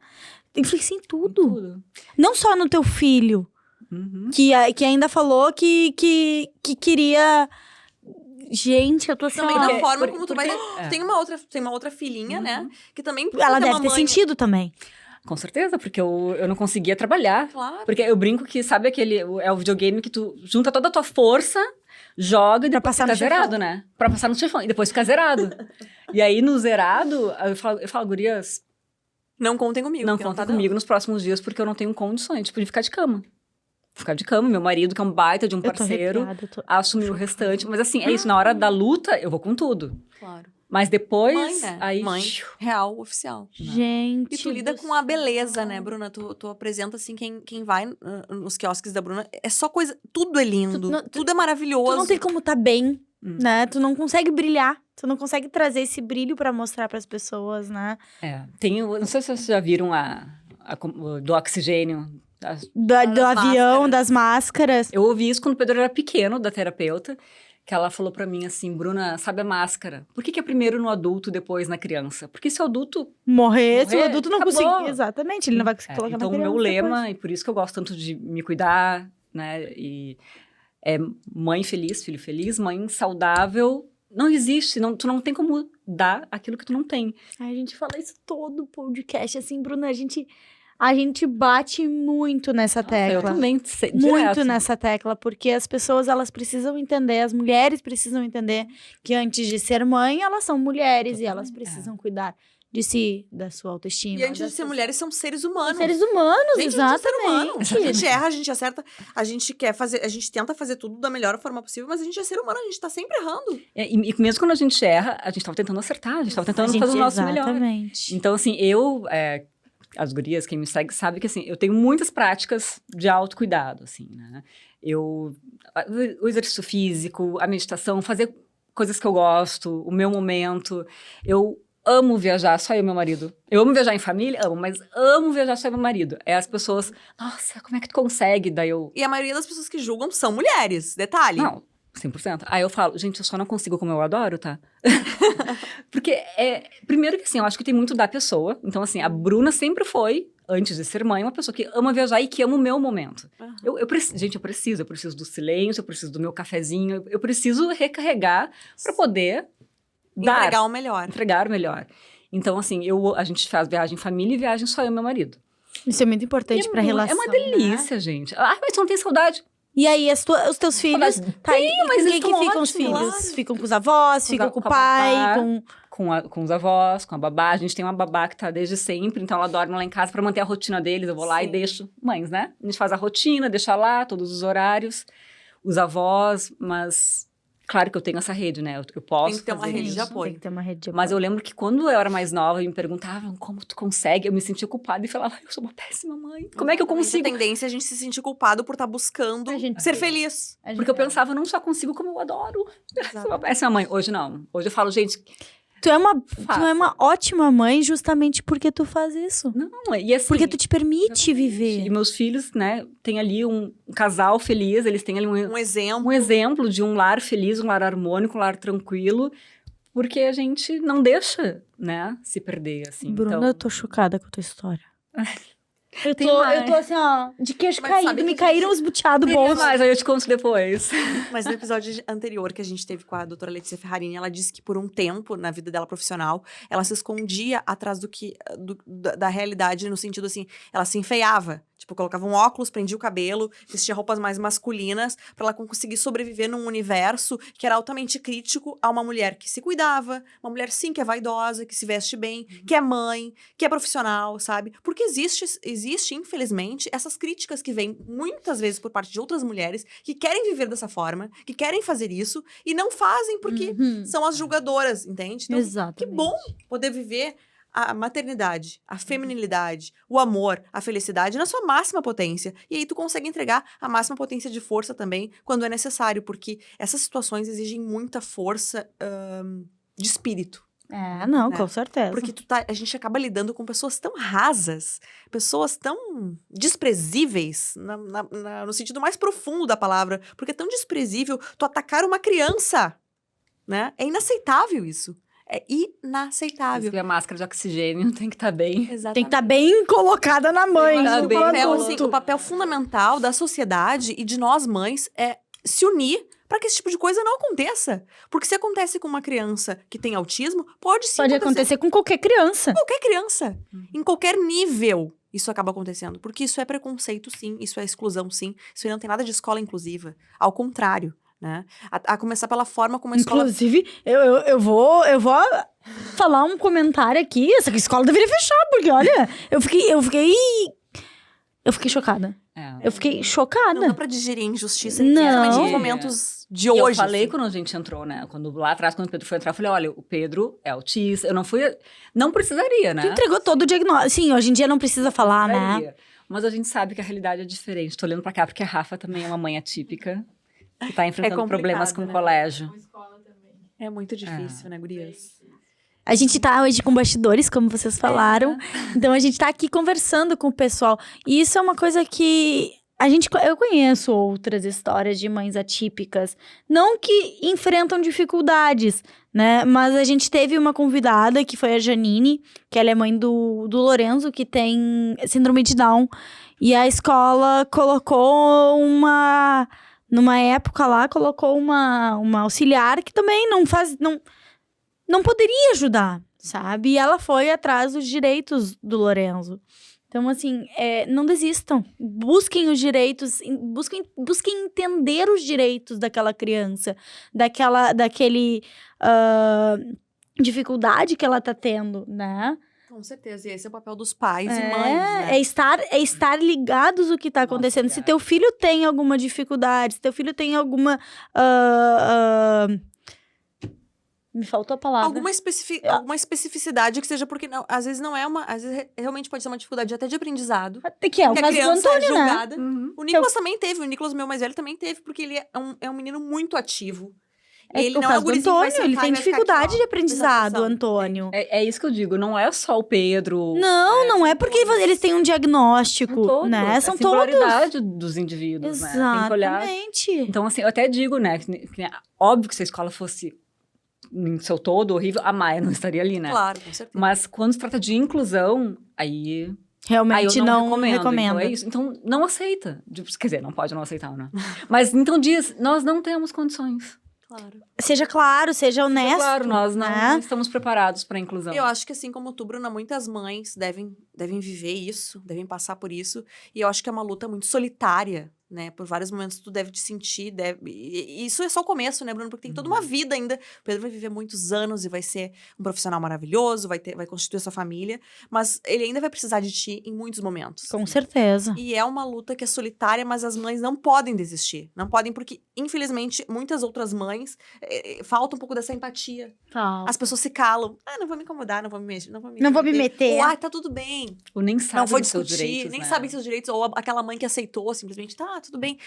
Influencia em tudo. Não só no teu filho, Uhum. que ainda falou que queria... Gente, eu tô assim, Também ó, da forma por- como tu porque- vai... é. Tem uma outra filhinha, né? Que também... ela tem deve uma ter mãe- sentido também. Com certeza, porque eu não conseguia trabalhar. Claro. Porque eu brinco que, sabe é o videogame que tu junta toda a tua força, joga e Pra depois passar fica no chefão. zerado, né? Pra passar no chefão. E depois fica zerado. E aí, no zerado, eu falo, gurias, Não contem comigo. não porque contem tá comigo nos próximos dias, porque eu não tenho condições, tipo, de ficar de cama. Ficar de cama, meu marido, que é um baita de um Eu tô parceiro, arrepiada. assumir o restante. Mas assim, é isso, na hora da luta, eu vou com tudo. dando. Claro. Mas depois, Mãe, né? aí... Mãe. Real, oficial. Gente E tu lida do com a céu. beleza, né, Bruna? Tu apresenta, assim, quem vai nos quiosques da Bruna. É só coisa... Tudo é lindo. Tudo é maravilhoso. Tu não tem como tá bem, né? Hum. Tu não consegue brilhar. Tu não consegue trazer esse brilho pra mostrar pras pessoas, né? Não sei se vocês já viram do oxigênio. Do avião, máscaras. das máscaras. Eu ouvi isso quando o Pedro era pequeno, da terapeuta, que ela falou pra mim assim, Bruna, sabe a máscara? Por que é primeiro no adulto, depois na criança? Porque se o adulto... Morrer, se o Morrer, adulto não acabou. conseguir. Exatamente, ele não vai conseguir colocar então, na o criança meu lema, depois. e por isso que eu gosto tanto de me cuidar, né? E é mãe feliz, filho feliz, mãe saudável. Não existe, tu não tem como dar aquilo que tu não tem. Ai, a gente fala isso todo podcast, assim, Bruna, a gente bate muito nessa tecla. Eu também, Muito direto. nessa tecla, porque as pessoas, elas precisam entender, as mulheres precisam entender que antes de ser mãe, elas são mulheres e elas precisam cuidar de si, da sua autoestima. E antes de das ser suas- mulheres, são seres humanos. Seres humanos, Gente, a gente é ser humano. exatamente. A gente erra, a gente acerta, a gente quer fazer, a gente tenta fazer tudo da melhor forma possível, mas a gente é ser humano, a gente tá sempre errando. E mesmo quando a gente erra, a gente tava tentando acertar, a gente tava tentando fazer o nosso melhor. Exatamente. Então, assim, as gurias, quem me segue, sabe que, assim, eu tenho muitas práticas de autocuidado, assim, né? O exercício físico, a meditação, fazer coisas que eu gosto, o meu momento. Eu amo viajar, só eu e meu marido. Eu amo viajar em família, amo, mas amo viajar só eu e meu marido. As pessoas, nossa, como é que tu consegue? Daí eu, E a maioria das pessoas que julgam são mulheres, detalhe. não, 100%. Aí eu falo, gente, eu só não consigo como eu adoro, tá? Porque, primeiro que assim, eu acho que tem muito da pessoa. Então, assim, a Bruna sempre foi, antes de ser mãe, uma pessoa que ama viajar e que ama o meu momento. Uhum. Eu preciso do silêncio, eu preciso do meu cafezinho, eu preciso recarregar pra poder Entregar o melhor. entregar o melhor. Então, assim, a gente faz viagem em família e viagem só eu e meu marido. Isso é muito importante pra relação. É uma delícia, gente. Ah, mas você não tem saudade? E aí, os teus filhos. Saudade. Tá aí, mas quem eles que tão ficam os ótimos, filhos? claro. Ficam com os avós, ficam com o pai, babá. com. com os avós, com a babá. A gente tem uma babá que tá desde sempre, então ela dorme lá em casa pra manter a rotina deles. Eu vou lá e deixo. Mães, né? A gente faz a rotina, deixa lá todos os horários, os avós, mas claro que eu tenho essa rede, né? Eu posso Tem que ter uma fazer rede isso. de apoio. Tem que ter uma rede de apoio. Mas eu lembro que quando eu era mais nova e me perguntavam como tu consegue, eu me sentia culpada e falava, eu sou uma péssima mãe. Como é que eu consigo? A tendência é a gente se sentir culpado por estar buscando A gente- ser feliz. Porque eu pensava, eu não só consigo como eu adoro. Sou uma péssima mãe. Hoje não. Hoje eu falo, gente, Tu é uma ótima mãe justamente porque tu faz isso. não. E assim, Porque tu te permite e viver. meus filhos, né, tem ali um casal feliz, eles têm ali Um exemplo. um exemplo de um lar feliz, um lar harmônico, um lar tranquilo, porque a gente não deixa, né, se perder, assim. Bruna, então, eu tô chocada com a tua história. Eu Tem tô mais. assim, ó, de queixo Mas caído, sabe me que caíram os buteados tem bons. mais, aí eu te conto depois. Mas no episódio anterior que a gente teve com a doutora Letícia Ferrarini, ela disse que por um tempo, na vida dela profissional, ela se escondia atrás da realidade, no sentido assim, ela se enfeiava. Tipo, colocava um óculos, prendia o cabelo, vestia roupas mais masculinas, pra ela conseguir sobreviver num universo que era altamente crítico a uma mulher que se cuidava, uma mulher, sim, que é vaidosa, que se veste bem, que é mãe, que é profissional, sabe? Porque existe, infelizmente, essas críticas que vêm muitas vezes por parte de outras mulheres que querem viver dessa forma, que querem fazer isso e não fazem porque são as julgadoras, entende? Então, Exatamente. que bom poder viver a maternidade, a feminilidade, o amor, a felicidade na sua máxima potência. E aí tu consegue entregar a máxima potência de força também quando é necessário, porque essas situações exigem muita força de espírito. É, não, Né? com certeza. Porque a gente acaba lidando com pessoas tão rasas, pessoas tão desprezíveis, no sentido mais profundo da palavra. Porque é tão desprezível tu atacar uma criança, né? É inaceitável isso. É inaceitável. A máscara de oxigênio tem que estar bem. Exatamente. Tem que estar bem colocada na mãe. Eu acho Tá que bem o papel, colocado. assim, o papel fundamental da sociedade e de nós mães é se unir para que esse tipo de coisa não aconteça. Porque se acontece com uma criança que tem autismo, pode sim Pode acontecer com qualquer criança. qualquer criança, em qualquer nível, isso acaba acontecendo. Porque isso é preconceito, sim, isso é exclusão, sim. Isso aí não tem nada de escola inclusiva. Ao contrário, né? A começar pela forma como a escola... Inclusive, eu vou falar um comentário aqui. Essa escola deveria fechar, porque olha, eu fiquei chocada. É. Eu fiquei chocada. Não dá pra digerir a injustiça, Não. principalmente nos momentos de E hoje. eu falei assim. quando a gente entrou, né? Lá atrás, quando o Pedro foi entrar, eu falei, olha, o Pedro é autista. Eu não fui... Não precisaria, Tu né? entregou todo o diagnóstico. Sim, hoje em dia não precisa falar, né? Precisaria. Mas a gente sabe que a realidade é diferente. Tô olhando pra cá, porque a Rafa também é uma mãe atípica. Que tá enfrentando complicado, problemas com o né? colégio. É muito difícil, né, gurias? A gente tá hoje com bastidores, como vocês falaram. Então, a gente tá aqui conversando com o pessoal. E isso é uma coisa que... Eu conheço outras histórias de mães atípicas. Não que enfrentam dificuldades, né? Mas a gente teve uma convidada, que foi a Janine, que ela é mãe do Lorenzo, que tem síndrome de Down. E a escola colocou numa época lá, colocou uma auxiliar que também não poderia ajudar, sabe? E ela foi atrás dos direitos do Lorenzo. Então, assim, não desistam. Busquem os direitos, busquem entender os direitos daquela criança, daquele dificuldade que ela tá tendo, né? Com certeza, e esse é o papel dos pais e mães, né? É estar ligados o que tá acontecendo. Se teu filho tem alguma dificuldade, se teu filho tem alguma... me faltou a palavra. Alguma especificidade que seja porque às vezes não é uma... Às vezes realmente pode ser uma dificuldade até de aprendizado. Que é o Que a caso do criança Antônio, é né? julgada. Uhum. O Nicolas também teve, o Nicolas, meu mais velho, também teve, porque ele é um menino muito ativo. Ele o não é caso o do gurizinho que vai Antônio, ele sentar tem e vai ficar dificuldade aqui, ó, de aprendizado, prestando atenção. Antônio. É isso que eu digo, não é só o Pedro. Não é porque eles têm um diagnóstico, São todos, né? é São a todos. singularidade dos indivíduos, né? Tem que olhar. Exatamente. Então, assim, eu até digo, né? Óbvio que se a escola fosse em seu todo horrível, a Maia não estaria ali, né? Claro, com certeza. Mas quando se trata de inclusão, aí Realmente eu não recomendo. Então, é isso. Então, não aceita. Quer dizer, não pode não aceitar, né? Mas então diz, nós não temos condições. Claro. Seja claro, seja honesto. Claro, nós não né? estamos preparados para a inclusão. Eu acho que assim como tu, Bruna, muitas mães devem viver isso, devem passar por isso. E eu acho que é uma luta muito solitária, né? Por vários momentos tu deve te sentir, e isso é só o começo, né, Bruno? Porque tem toda uma vida ainda. O Pedro vai viver muitos anos e vai ser um profissional maravilhoso, vai constituir a sua família, mas ele ainda vai precisar de ti em muitos momentos. Com certeza. E é uma luta que é solitária, mas as mães não podem desistir. Não podem, porque, infelizmente, muitas outras mães falta um pouco dessa empatia. As pessoas se calam. Não vou me incomodar, não vou me mexer, não vou me meter. Ou, tá tudo bem. Ou nem sabe Não vou dos seus discutir, direitos, nem né? sabe seus direitos. Ou aquela mãe que aceitou, simplesmente, tá, tudo bem.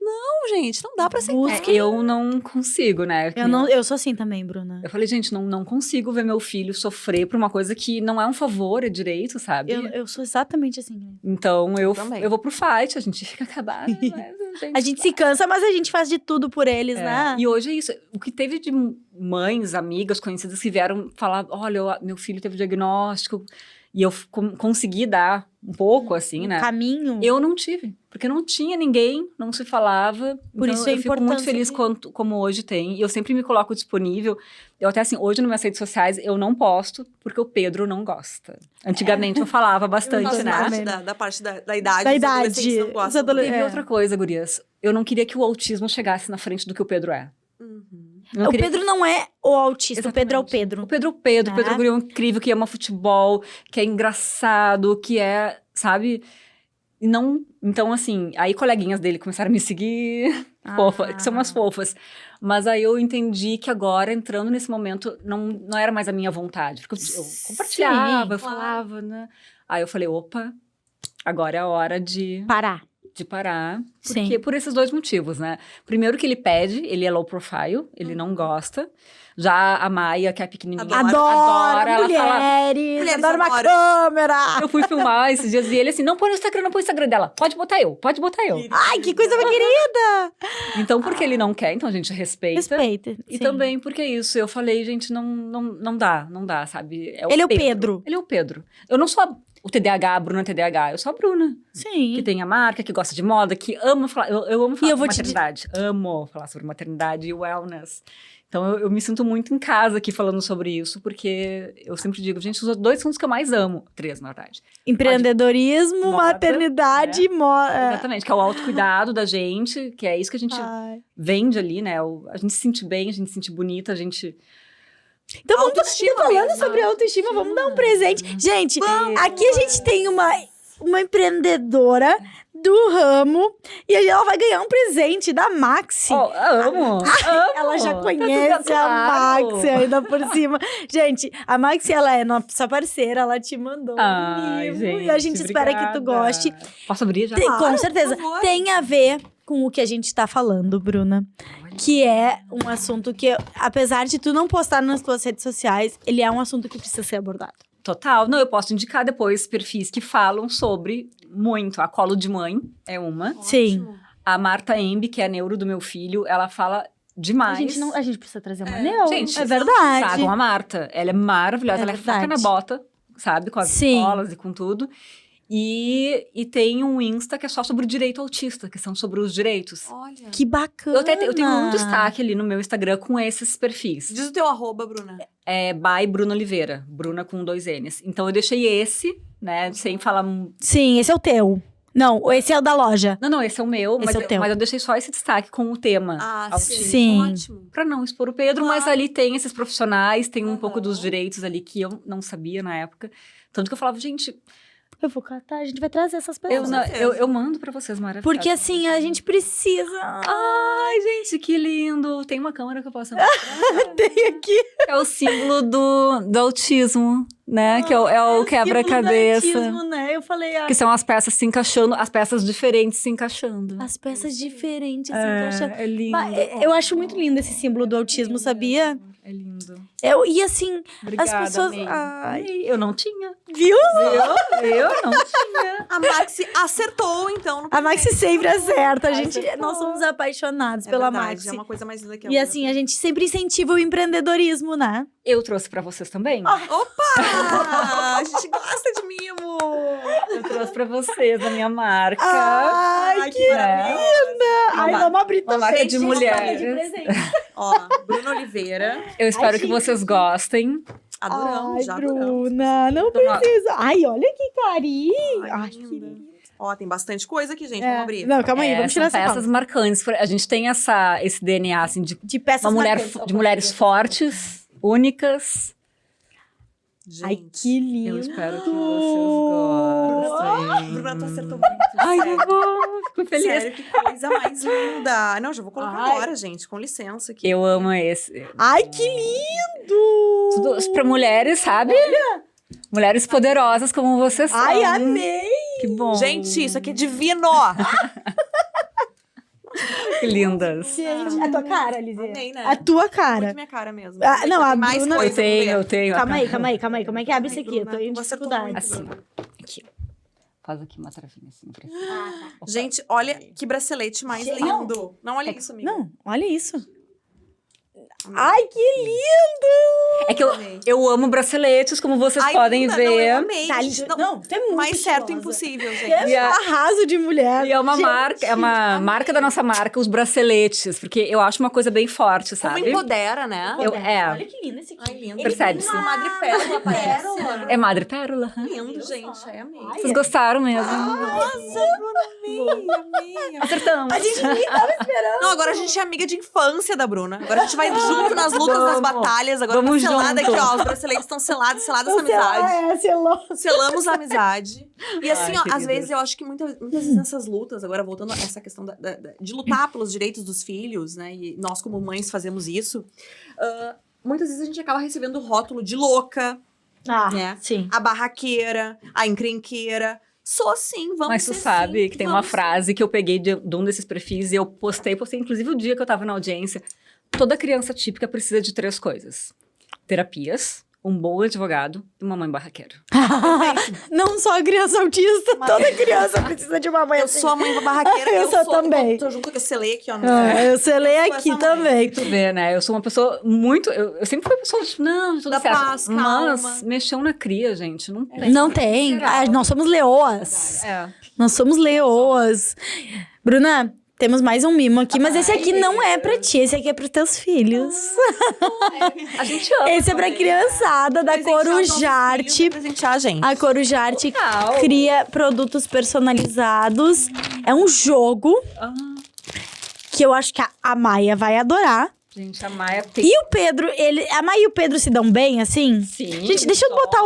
Não, gente, não dá pra aceitar. Eu não consigo, né? Eu sou assim também, Bruna. Eu falei, gente, não consigo ver meu filho sofrer por uma coisa que não é um favor, é direito, sabe? Eu sou exatamente assim. Então, eu também. vou pro fight, a gente fica acabado, mas A gente se cansa, mas a gente faz de tudo por eles, né? E hoje é isso. O que teve de mães, amigas, conhecidas que vieram falar, olha, meu filho teve diagnóstico, e eu consegui dar um pouco, assim, né? Caminho. Eu não tive, porque não tinha ninguém, não se falava. Por Então, isso é eu fico muito importante feliz como hoje tem. E eu sempre me coloco disponível. Eu até assim, hoje nas minhas redes sociais, eu não posto, porque o Pedro não gosta. Antigamente eu falava bastante, Faz né? parte da idade. Da os idade. adolescentes não gostam. Teve outra coisa, gurias. Eu não queria que o autismo chegasse na frente do que o Pedro é. Uhum. O Pedro não é o autista, o Pedro é o Pedro. O Pedro é o Pedro. O Pedro é um guri incrível, que ama futebol, que é engraçado, que é, sabe? E não... Então, assim, aí coleguinhas dele começaram a me seguir, que são umas fofas. Mas aí eu entendi que agora, entrando nesse momento, não era mais a minha vontade. Porque eu compartilhava, eu falava, né? Aí eu falei, opa, agora é a hora de parar. Porque Sim. por esses dois motivos, né? Primeiro que ele pede, ele é low profile, ele não gosta. Já a Maia, que é pequenininha, Adora ela fala... mulheres adora uma câmera. Eu fui filmar esses dias e ele assim, não põe no Instagram dela. Pode botar eu. Ai, que coisa mais querida. Então, porque ele não quer, então a gente respeita. Respeita. E sim. também porque é isso. Eu falei, gente, não dá, sabe? Ele é o Pedro. Ele é o Pedro. Eu não sou o TDAH, a Bruna TDAH. Eu sou a Bruna. Sim. Que tem a marca, que gosta de moda, que ama falar. Eu amo falar eu vou sobre maternidade. Amo falar sobre maternidade e wellness. Então, eu me sinto muito em casa aqui falando sobre isso, porque eu sempre digo, gente, os dois são os que eu mais amo. 3, na verdade. Empreendedorismo, Moda, maternidade e moda. Exatamente, que é o autocuidado da gente, que é isso que a gente vende ali, né? A gente se sente bem, a gente se sente bonita, a gente... Então, Autoestima falando mesmo. sobre autoestima, vamos dar um presente. Gente, aqui a gente tem uma empreendedora do ramo e ela vai ganhar um presente da Maxi. Amo! Ela já Tá conhece tudo a claro. Maxi ainda por cima. Gente, a Maxi, ela é nossa parceira, ela te mandou um livro e a gente espera que tu goste. Posso abrir já? Com certeza. por favor. Tem a ver com o que a gente tá falando, Bruna. Que é um assunto que, apesar de tu não postar nas tuas redes sociais, ele é um assunto que precisa ser abordado. Total. Não, eu posso indicar depois perfis que falam sobre muito. A Colo de Mãe é uma. Sim. A Marta Embi, que é a neuro do meu filho, ela fala demais. A gente precisa trazer uma neuro. Gente, é verdade. tragam a Marta. Ela é maravilhosa, É ela é faca verdade. na bota, sabe? Com as Sim. escolas e com tudo. E tem um Insta que é só sobre o direito autista, que são sobre os direitos. Olha. Que bacana. Eu tenho um destaque ali no meu Instagram com esses perfis. Diz o teu @, Bruna. É by Bruna Oliveira, Bruna com 2 N's. Então eu deixei esse, né, sem falar... Sim, esse é o teu. Não, esse é o da loja. Não, esse é o meu, Esse é o teu. mas eu deixei só esse destaque com o tema. Sim. Sim. Ótimo. Pra não expor o Pedro, Claro. mas ali tem esses profissionais, tem um Aham. pouco dos direitos ali que eu não sabia na época. Tanto que eu falava, gente, Eu vou catar, a gente vai trazer essas pessoas. eu mando pra vocês, maravilhoso. Porque assim, a gente precisa. Ai, gente, que lindo! Tem uma câmera que eu posso mostrar. Tem aqui. É o símbolo do autismo, né? Que é o quebra-cabeça. Símbolo do autismo, né? Eu falei, Que são as peças se encaixando, as peças diferentes se encaixando. as peças diferentes se encaixando. É lindo. Mas, eu acho muito lindo esse símbolo do autismo, sabia? É lindo. E assim, Obrigada, as pessoas. amiga. Ai, Eu não tinha. viu? Eu não tinha. A Maxi acertou, então. no A Maxi sempre acerta. Acertou. Nós somos apaixonados É pela verdade, Maxi. é uma coisa mais linda que a E outra. assim, a gente sempre incentiva o empreendedorismo, né? Eu trouxe pra vocês também. Opa! A gente gosta de mimo! Eu trouxe pra vocês a minha marca. Ai, que linda! Ai, vamos abrir Uma também. marca de gente, mulheres. de presente. Ó, Bruna Oliveira. Eu espero Ai, que gente. vocês gostem. Adoramos, Ai, já adoramos. Bruna, não Então, ó, precisa. Ai, olha que carinho. Ai, Ai, linda. que lindo. Ó, tem bastante coisa aqui, gente. Vamos abrir. Não, calma aí, vamos tirar são essa peças pauta. marcantes. A gente tem esse DNA, assim, De peças uma mulher, marcantes, de mulheres fortes, únicas. Gente. Ai, que lindo. Eu espero que vocês gostem. Bruna, tu acertou muito. Ai, sério. que bom. Fico feliz. Sério, que coisa mais linda. Não, já vou colocar Ai. agora, gente. Com licença aqui. Eu amo esse. Ai, que lindo! Tudo pra mulheres, sabe? Mulheres poderosas como vocês são. Ai, amei! Que bom. Gente, isso aqui é divino. Que lindas. Gente, a tua cara, Lizzie. Amei, né? A tua Muito cara. minha cara mesmo. Ah, não, Tem a mais Bruna- coisa, vamos ver. Eu tenho. Calma aí. Como é que abre isso aqui? Eu tô Bruna, em você acertou dificuldade. muito, Assim. Bruna. Aqui. Faz aqui uma travinha assim. Pra Gente, olha que bracelete mais Gente, lindo. Não, olha isso, amiga. Não, olha isso. Ai, que lindo! É que eu amo braceletes, como vocês Ai, podem linda, ver. Não, eu amei. Tá, gente. não, tu é muito mais certo estilosa. impossível, gente. É E um arraso de mulher. E é uma Gente, marca, é uma marca da nossa marca, os braceletes, porque eu acho uma coisa bem forte, Como sabe? empodera, né? Olha que lindo esse aqui. Ai, lindo. Percebe-se. Uma madrepérola, parece. É Madre Pérola. Lindo, gente. Ai, amei. Vocês gostaram mesmo? Nossa, Bruna, amei. Acertamos. A gente nem tava esperando. Não, agora a gente é amiga de infância da Bruna. Agora a gente vai junto nas lutas, nas Vamos. batalhas. Agora Vamos tá selada junto. aqui, ó. Os braceletes estão seladas a amizade. selou. Selamos a amizade. E assim, Ai, ó, às queridas. vezes eu acho que muitas vezes nessas lutas, agora voltando a essa questão de lutar pelos direitos dos filhos, né? E nós, como mães, fazemos isso. Muitas vezes a gente acaba recebendo o rótulo de louca, Ah, né? sim. A barraqueira, a encrenqueira. Sou sim, vamos Mas tu ser sabe sim, que tem uma vamos frase que eu peguei de um desses perfis e eu postei inclusive o dia que eu tava na audiência. Toda criança típica precisa de 3 coisas: terapias, um bom advogado e uma mãe barraqueira. Não só a criança autista, toda criança precisa de uma mãe Eu assim. sou a mãe barraqueira. Eu sou também. Tô junto com esse Selei aqui, ó. no- Eu selei Eu sou aqui essa também. Tu vê, né? Eu sou uma pessoa muito... Eu sempre fui uma pessoa de, não, tudo Da certo. paz, calma. Mas mexeu na cria, gente. Não tem. Não tem. Ah, nós somos leoas. É. Nós somos leoas. Bruna, temos mais um mimo aqui, mas esse aqui não é pra ti, esse aqui é pros teus filhos. A gente ama. Esse é pra criançada da Presentear os nossos Corujarte. filhos, presentear a gente. A Corujarte Legal. cria produtos personalizados. É um jogo Ah, que eu acho que a Maia vai adorar. gente, a Maia tem... E o Pedro, a Maia e o Pedro se dão bem, assim? Sim. Gente, deixa eu botar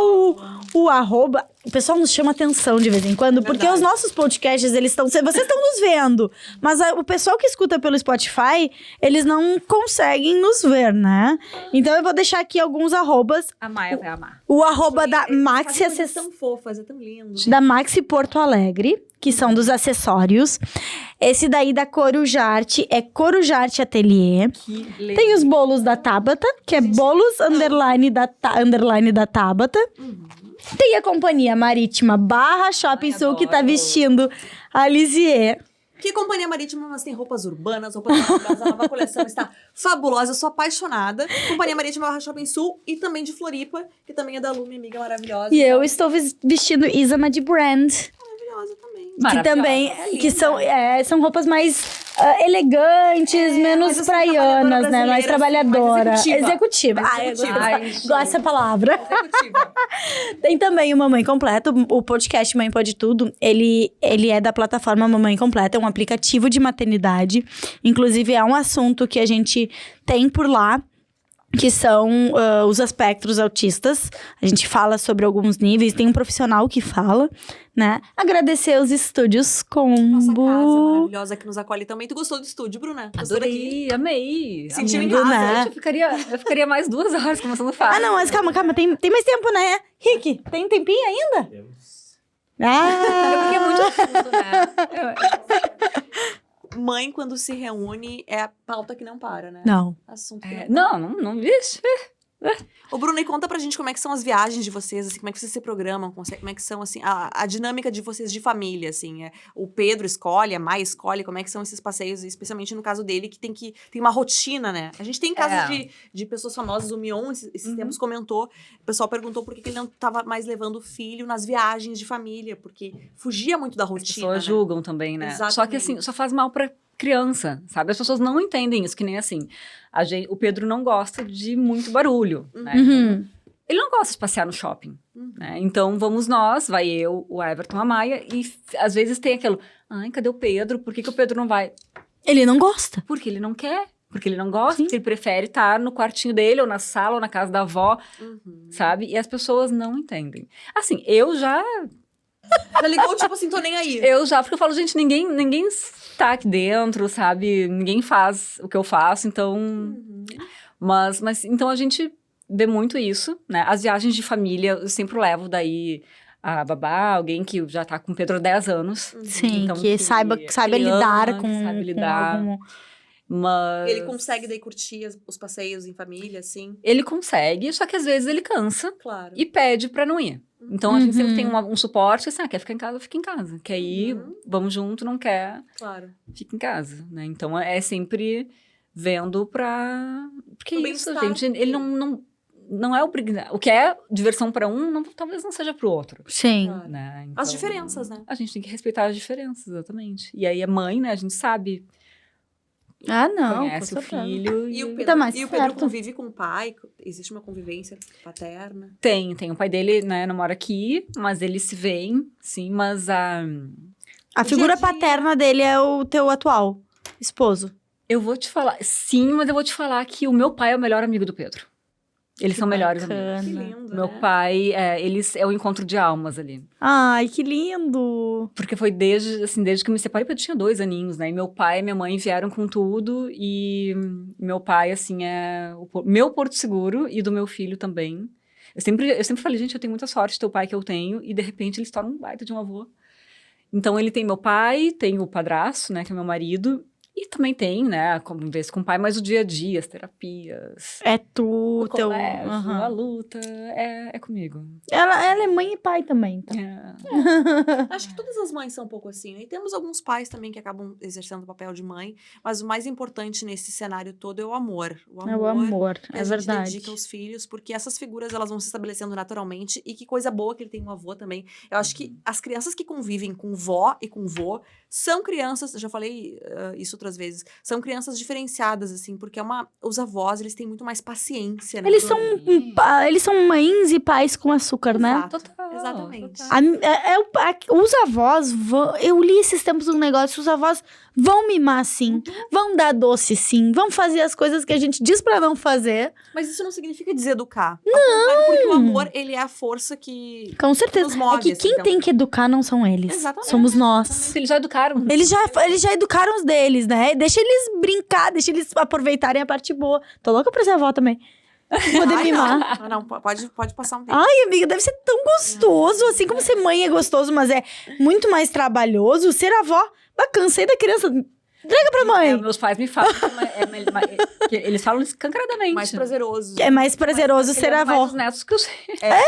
o arroba. O pessoal nos chama atenção de vez em quando, porque os nossos podcasts, eles estão... Vocês estão nos vendo, mas o pessoal que escuta pelo Spotify, eles não conseguem nos ver, né? Então eu vou deixar aqui alguns arrobas. A Maia vai amar. O arroba da Maxi Faz coisas Acessórios. tão fofas, é tão lindo. Da Maxi Porto Alegre, que são dos acessórios. Esse daí da Corujarte é Corujarte Atelier. Que legal. Tem os bolos da Tabata, que é bolos underline da Tabata. Tem a companhia marítima Barra Shopping Ai, Sul, que tá adoro. vestindo a Lisier. Que companhia marítima, mas tem roupas urbanas, roupas maravilhosas. A nova coleção está fabulosa, eu sou apaixonada. Companhia Marítima Barra Shopping Sul e também de Floripa, que também é da Lu, minha amiga maravilhosa. E eu estou vestindo Isama de Brand. Maravilhosa também. Que Maravilhosa. também é linda. que são roupas mais elegantes, menos mais assim, praianas, né? Mais trabalhadora trabalhadora. brasileira, assim, Executiva. mais Ah, eu executiva. gosto Ai, dessa- gosto dessa palavra. Executiva. Tem também o Mamãe Completa, o podcast Mãe Pode Tudo. Ele é da plataforma Mamãe Completa, é um aplicativo de maternidade. Inclusive, é um assunto que a gente tem por lá, que são os espectros autistas. A gente fala sobre alguns níveis, tem um profissional que fala, né? Agradecer os estúdios Nossa casa Combo. maravilhosa que nos acolhe também. Tu gostou do estúdio, Bruna? Gostou daqui? Adorei, amei. Sentiu em Amei. casa, né? Eu ficaria mais 2 horas começando a falar. Ah, não, mas calma, tem mais tempo, né? Rick, tem tempinho ainda? Ah! Porque é muito assunto, né? Mãe, quando se reúne, é a pauta que não para, né? Não. Assunto. Não, vixe. Ô, Bruna, e conta pra gente como é que são as viagens de vocês, assim, como é que vocês se programam, como é que são, assim, a dinâmica de vocês de família, assim. O Pedro escolhe, a Maia escolhe, como é que são esses passeios, especialmente no caso dele, que tem uma rotina, né? A gente tem casos de pessoas famosas, o Mion, esses tempos comentou, o pessoal perguntou por que ele não tava mais levando o filho nas viagens de família, porque fugia muito da As rotina, pessoas né? julgam também, né? Só que Exatamente. assim, só faz mal pra criança, sabe? As pessoas não entendem isso, que nem assim. O Pedro não gosta de muito barulho, né? Uhum. ele não gosta de passear no shopping, né? Então, vamos nós, vai eu, o Everton, a Maia, e às vezes tem aquilo, ai, cadê o Pedro? Por que o Pedro não vai? Ele não gosta. Porque ele não quer, porque ele não gosta, porque ele prefere estar no quartinho dele, ou na sala, ou na casa da avó, sabe? E as pessoas não entendem. Assim, eu já... Já ligou, tipo assim, tô nem aí. Porque eu falo, gente, ninguém está aqui dentro, sabe? Ninguém faz o que eu faço, então... Mas, então a gente vê muito isso, né? As viagens de família, eu sempre levo daí a babá, alguém que já tá com o Pedro há 10 anos. Sim, Então, que saiba lidar com, sabe lidar. com algum... Mas... Ele consegue daí curtir os passeios em família, assim? Ele consegue, só que às vezes ele cansa Claro. e pede pra não ir. Então, a gente sempre tem um suporte, assim, quer ficar em casa, fica em casa. Quer ir, vamos junto, não quer, Claro. fica em casa, né? Então, é sempre vendo pra... Porque O isso, bem-estar gente, ele não é obrigado. O que é diversão pra um, talvez não seja pro outro. Sim. Claro. Né? Então, As diferenças, né? A gente tem que respeitar as diferenças, exatamente. E aí, é mãe, né? A gente sabe, Ah, não. conhece o filho. E o Tá mais Pedro certo. convive com o pai? Existe uma convivência paterna? Tem o pai dele, né, não mora aqui, mas eles se veem, sim, mas A O figura dia a dia. paterna dele é o teu atual esposo. eu vou te falar, sim, mas eu vou te falar que o meu pai é o melhor amigo do Pedro. Eles são melhores amigos. Que lindo, Meu né? pai, é o encontro de almas ali. Ai, que lindo. Porque foi desde que eu me separei, porque eu tinha 2 aninhos, né? E meu pai e minha mãe vieram com tudo. E meu pai, assim, é o meu porto seguro e do meu filho também. Eu sempre falei, gente, eu tenho muita sorte de ter o pai que eu tenho. E, de repente, ele se torna um baita de um avô. Então, ele tem meu pai, tem o padrasto, né? Que é meu marido. E também tem, né? Convivência com o pai, mas o dia a dia, as terapias... É tu, o teu... colégio, Aham. a luta, é comigo. Ela é mãe e pai também, então. Acho que todas as mães são um pouco assim, né? E temos alguns pais também que acabam exercendo o papel de mãe, mas o mais importante nesse cenário todo é o amor. É o amor, que é a gente verdade. dedica aos filhos, porque essas figuras elas vão se estabelecendo naturalmente e que coisa boa que ele tem um avô também. Eu acho que as crianças que convivem com vó e com vô são crianças, eu já falei isso outras vezes, são crianças diferenciadas, assim, porque os avós, eles têm muito mais paciência, né? Eles são mães e pais com açúcar, né? Exato. Total. Exatamente. Os avós vão... Eu li esses tempos um negócio, os avós vão mimar sim, vão dar doce sim, vão fazer as coisas que a gente diz pra não fazer. Mas isso não significa deseducar. Não! Porque o amor, ele é a força que... Com certeza. Nos move, É que assim, quem então. tem que educar não são eles. Exatamente. Somos nós. Eles já educaram. Eles já educaram os deles, né? Deixa eles brincar, deixa eles aproveitarem a parte boa. Tô louca pra ser avó também. Poder Ai, mimar. não, pode passar um tempo. Ai, amiga, deve ser tão gostoso. Assim como ser mãe é gostoso, mas é muito mais trabalhoso. Ser avó, cansei da criança. Entrega pra mãe. Meus pais me falam que eles falam escancaradamente. Mais prazeroso. É mais prazeroso ser Criando mais avó. os netos que os...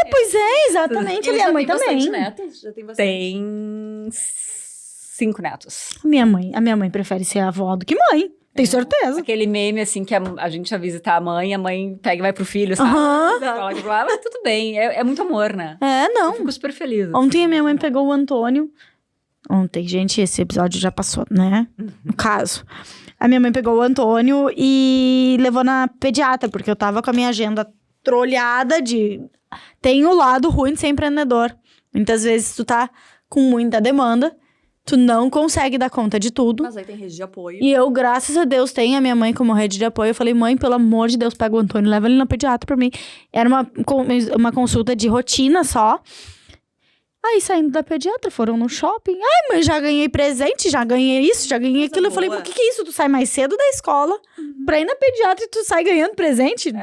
Pois é, exatamente. Ele Minha já mãe tem bastante também. netos? Já tem bastante. Tem 5 netos. A minha mãe prefere ser avó do que mãe. Tenho certeza. Aquele meme, assim, que a gente ia visitar a mãe pega e vai pro filho, sabe? Aham. Fala que mas tudo bem, é muito amor, né? É, Eu não. fico super feliz. Ontem a minha mãe pegou o Antônio. Ontem, gente, esse episódio já passou, né? No caso. A minha mãe pegou o Antônio e levou na pediatra, porque eu tava com a minha agenda trolhada de... Tem o lado ruim de ser empreendedor. Muitas vezes tu tá com muita demanda, tu não consegue dar conta de tudo. Mas aí tem rede de apoio. E eu, graças a Deus, tenho a minha mãe como rede de apoio. Eu falei, mãe, pelo amor de Deus, pega o Antônio, leva ele na pediatra pra mim. Era uma consulta de rotina só. Aí, saindo da pediatra, foram no shopping. Ai, mãe, já ganhei presente, já ganhei isso, já ganhei aquilo. Eu falei, boa. o que é isso? Tu sai mais cedo da escola pra ir na pediatra e tu sai ganhando presente?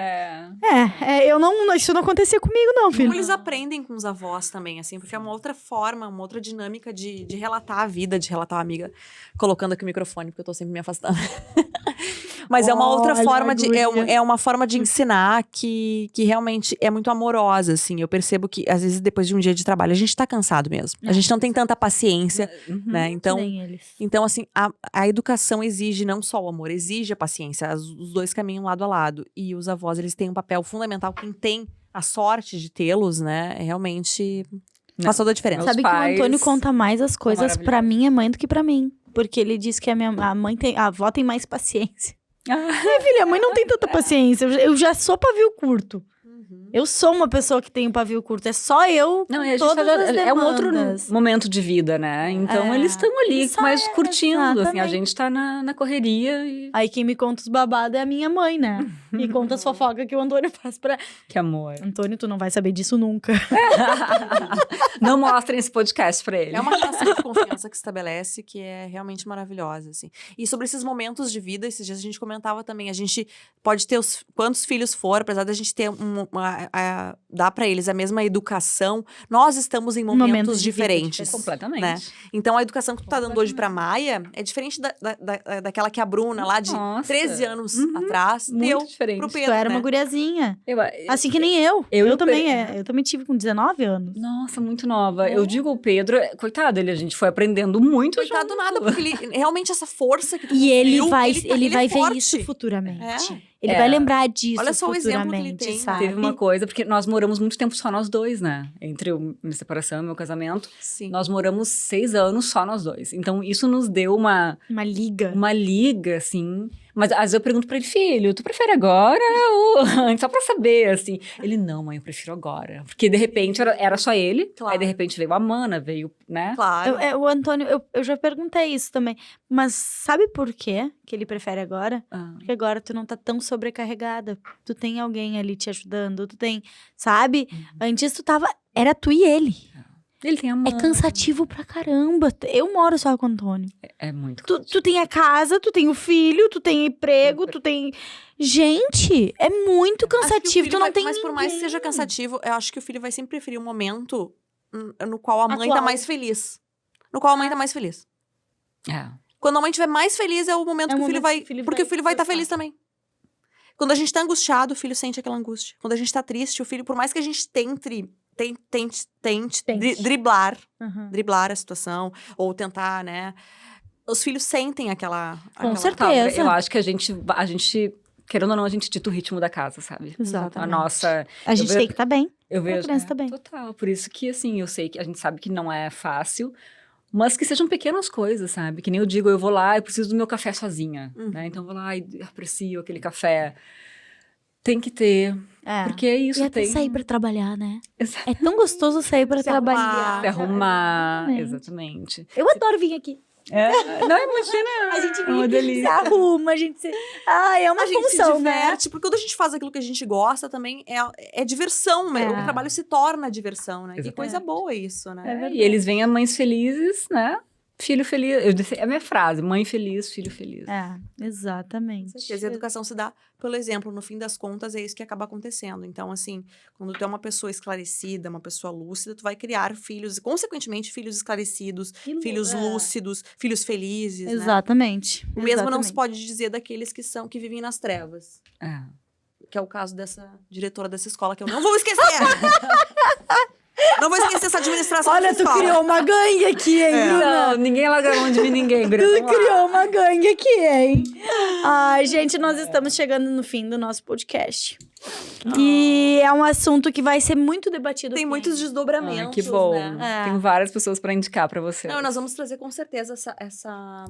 Eu não... Isso não acontecia comigo, não, filho. Como eles aprendem com os avós também, assim, porque é uma outra forma, uma outra dinâmica de relatar a vida, de relatar a amiga. Colocando aqui o microfone, porque eu tô sempre me afastando. Mas é uma outra Olha, forma guria. é uma forma de ensinar que realmente é muito amorosa, assim. Eu percebo que, às vezes, depois de um dia de trabalho, a gente tá cansado mesmo. A gente não tem tanta paciência, né? Nem eles. Então, assim, a educação exige não só o amor, exige a paciência. Os dois caminham lado a lado. E os avós, eles têm um papel fundamental. Quem tem a sorte de tê-los, né, realmente faz toda a diferença. Meus Sabe que o pais Antônio conta mais as coisas pra maravilhosos. minha mãe do que pra mim. Porque ele diz que a avó tem mais paciência. Minha filha, a mãe não tem tanta paciência. Eu já sou pavio curto. Eu sou uma pessoa que tem um pavio curto, é só eu com Não, e a gente todas as é um outro demandas. momento de vida, né? Então, eles estão ali, Isso mais é, curtindo, assim. A exatamente. gente tá na correria e... Aí quem me conta os babados é a minha mãe, né? E conta as fofocas que o Antônio faz pra... Que amor. Antônio, tu não vai saber disso nunca. Não mostrem esse podcast pra ele. É uma relação de confiança que se estabelece que é realmente maravilhosa, assim. E sobre esses momentos de vida, esses dias a gente comentava também, a gente pode ter quantos filhos for, apesar da gente ter dar pra eles a mesma educação, nós estamos em momentos de vida diferentes. Completamente. Né? Então, a educação que tu tá dando hoje pra Maia é diferente daquela que a Bruna, lá de Nossa. 13 anos atrás, Muito deu diferente. pro Tu Pedro, era né? uma guriazinha. Eu, Assim que nem eu. Eu e Eu o também tive com 19 anos. Nossa, muito nova. Eu digo o Pedro, coitado, a gente foi aprendendo muito Coitado junto. nada, porque ele, realmente essa força que tu E ele construiu, vai, ele ele vai é ver forte. isso futuramente. É. Ele É. vai lembrar disso Olha só o exemplo que ele futuramente, tem, né? sabe? Teve uma coisa, porque nós moramos muito tempo só nós dois, né? Entre minha separação e meu casamento. Sim. Nós moramos 6 anos só nós dois. Então, isso nos deu uma liga, assim. Mas às vezes eu pergunto pra ele, filho, tu prefere agora ou antes? Só pra saber, assim. Ele, não, mãe, eu prefiro agora. Porque, de repente, era só ele. Claro. Aí, de repente, veio a Mana, veio, né? Claro. O Antônio, eu já perguntei isso também. Mas sabe por quê que ele prefere agora? Ah, Porque agora tu não tá tão sobrecarregada. Tu tem alguém ali te ajudando, tu tem, sabe? Antes tu tava, era tu e ele. ele tem a É Mana. cansativo pra caramba. Eu moro só com o Antônio. É muito Tu tem a casa, tu tem o filho, tu tem emprego, tu tem... Gente, é muito Acho que o cansativo, filho tu não vai- tem Mas por mais que ninguém. seja cansativo, eu acho que o filho vai sempre preferir um momento no qual a mãe Atual. tá mais feliz. No qual a mãe tá mais feliz. É. Quando a mãe estiver mais feliz, é o momento É que o o filho momento vai... que o filho porque vai o filho vai estar gostar. feliz também. Quando a gente tá angustiado, o filho sente aquela angústia. Quando a gente tá triste, o filho, por mais que a gente tente driblar Uhum. a situação, ou tentar, né? Os filhos sentem aquela... Com aquela- certeza. Eu acho que a gente, querendo ou não, a gente dita o ritmo da casa, sabe? Exatamente. A nossa... A gente tem que estar bem. Eu Pra vejo, criança tá bem. total. Por isso que, assim, eu sei que a gente sabe que não é fácil, mas que sejam pequenas coisas, sabe? Que nem eu digo, eu vou lá, eu preciso do meu café sozinha, né? Então eu vou lá e aprecio aquele café. Tem que ter, É. porque é isso, E até tem... sair pra trabalhar, né? Exato. É tão gostoso sair pra Se trabalhar. arrumar. Se arrumar, Exatamente. exatamente. Eu adoro vir aqui. Não, imagina, A gente é uma se delícia. arruma, a gente se... Ah, é uma A gente função, se né? diverte, porque quando a gente faz aquilo que a gente gosta também, é diversão, né? É. O trabalho se torna diversão, né? Que Exatamente. coisa boa isso, né? E eles veem a mães felizes, né? Filho feliz. É a minha frase, mãe feliz, filho feliz. É, exatamente. Com certeza. E a educação se dá pelo exemplo. No fim das contas, é isso que acaba acontecendo. Então, assim, quando tu é uma pessoa esclarecida, uma pessoa lúcida, tu vai criar filhos, consequentemente, filhos esclarecidos, filhos lúcidos, filhos felizes, né? Exatamente. O mesmo não se exatamente. pode dizer daqueles que vivem nas trevas. É. Que é o caso dessa diretora dessa escola, que eu não vou esquecer! Não vou esquecer essa administração Olha, dessa tu escola. criou uma gangue aqui, hein, Bruna? Não, ninguém larga a mão de mim, ninguém. Bruna. Tu Vamos lá. criou uma gangue aqui, hein? Ai, gente, nós estamos chegando no fim do nosso podcast. E é um assunto que vai ser muito debatido Tem aqui muitos ainda. desdobramentos, Que bom. né? É. Tem várias pessoas pra indicar pra você. Não, nós vamos trazer com certeza essa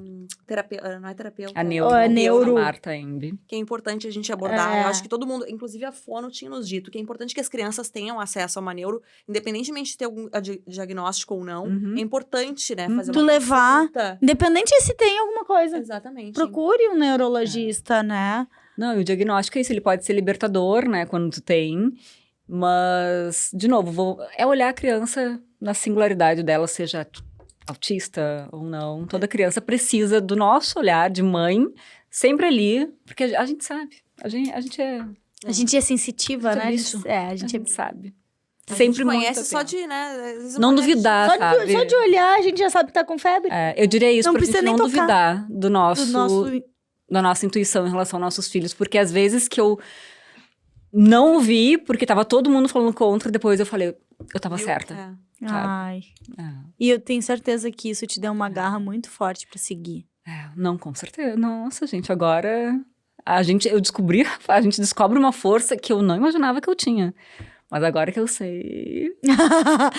terapeuta, não é terapeuta. A Neuro. A Neuro. A Marta Embi. Que é importante a gente abordar. É. Eu acho que todo mundo, inclusive a Fono tinha nos dito, que é importante que as crianças tenham acesso a uma neuro, independentemente de ter algum diagnóstico ou não. Uhum. É importante, né, fazer Tu uma levar, consulta. independente se tem alguma coisa. Exatamente. Procure um neurologista, né? Não, e o diagnóstico é isso, ele pode ser libertador, né, quando tu tem, mas, de novo, é olhar a criança na singularidade dela, seja autista ou não. Toda criança precisa do nosso olhar de mãe, sempre ali, porque a gente sabe, a gente é... A gente é sensitiva, Sobre né? isso. A A gente é... gente sabe. A Sempre gente conhece muito só atento. de, né? às vezes Não conhece duvidar, sabe? Só de olhar, a gente já sabe que tá com febre. É, eu diria isso Não pra precisa gente nem não tocar. duvidar do Do nosso... da nossa intuição em relação aos nossos filhos, porque às vezes que eu não ouvi, porque tava todo mundo falando contra, depois eu falei, eu tava Viu? certa. É. Ai. É, E eu tenho certeza que isso te deu uma garra muito forte pra seguir. não, com certeza. Nossa, gente, agora a gente descobre uma força que eu não imaginava que eu tinha. Mas agora que eu sei,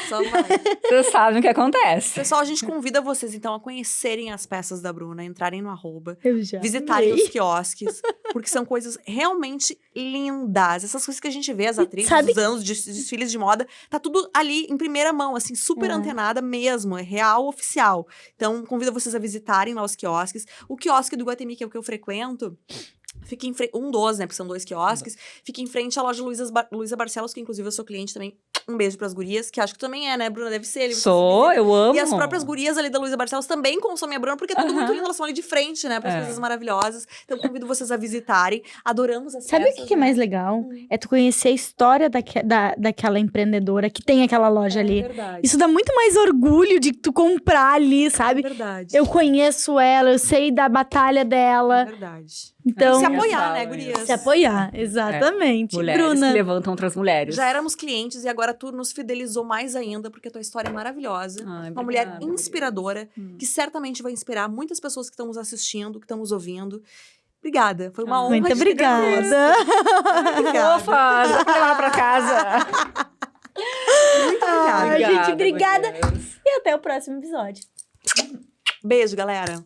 Só vai. vocês sabem o que acontece. Pessoal, a gente convida vocês, então, a conhecerem as peças da Bruna, entrarem no @ Eu já visitarem amei. os quiosques, porque são coisas realmente lindas. Essas coisas que a gente vê, as atrizes, sabe- os anos, desfiles de moda, tá tudo ali em primeira mão, assim, super É. antenada mesmo, é real, oficial. Então, convido vocês a visitarem lá os quiosques. O quiosque do Iguatemi, que é o que eu frequento, fica em frente, um dos, né, porque são 2 quiosques, fica em frente à loja Luísa Barcelos, que inclusive eu sou cliente também. Um beijo pras gurias, que acho que também é, né, Bruna? Deve ser. Sou, eu amo. E as próprias gurias ali da Luísa Barcelos também consomem a Bruna, porque é tudo muito lindo, elas são ali de frente, né, para as É. coisas maravilhosas. Então, convido vocês a visitarem. Adoramos as Sabe o peças, que que é né? mais legal? É tu conhecer a história daquela empreendedora que tem aquela loja ali. É verdade. Isso dá muito mais orgulho de tu comprar ali, sabe? É verdade. Eu conheço ela, eu sei da batalha É dela. verdade. Então, Se É apoiar, né, legal gurias? isso. se apoiar, exatamente. Mulheres Bruna, que levantam outras mulheres. Já éramos clientes e agora tu nos fidelizou mais ainda, porque a tua história é maravilhosa. Ai, Uma mulher obrigada, inspiradora, gurias. que certamente vai inspirar muitas pessoas que estão nos assistindo, que estão nos ouvindo. Obrigada. Foi uma honra. muito te ter obrigada. conosco. Obrigada. Fofa, dá pra levar pra casa. Muito Ai, obrigada. gente, obrigada. gurias. E até o próximo episódio. Beijo, galera.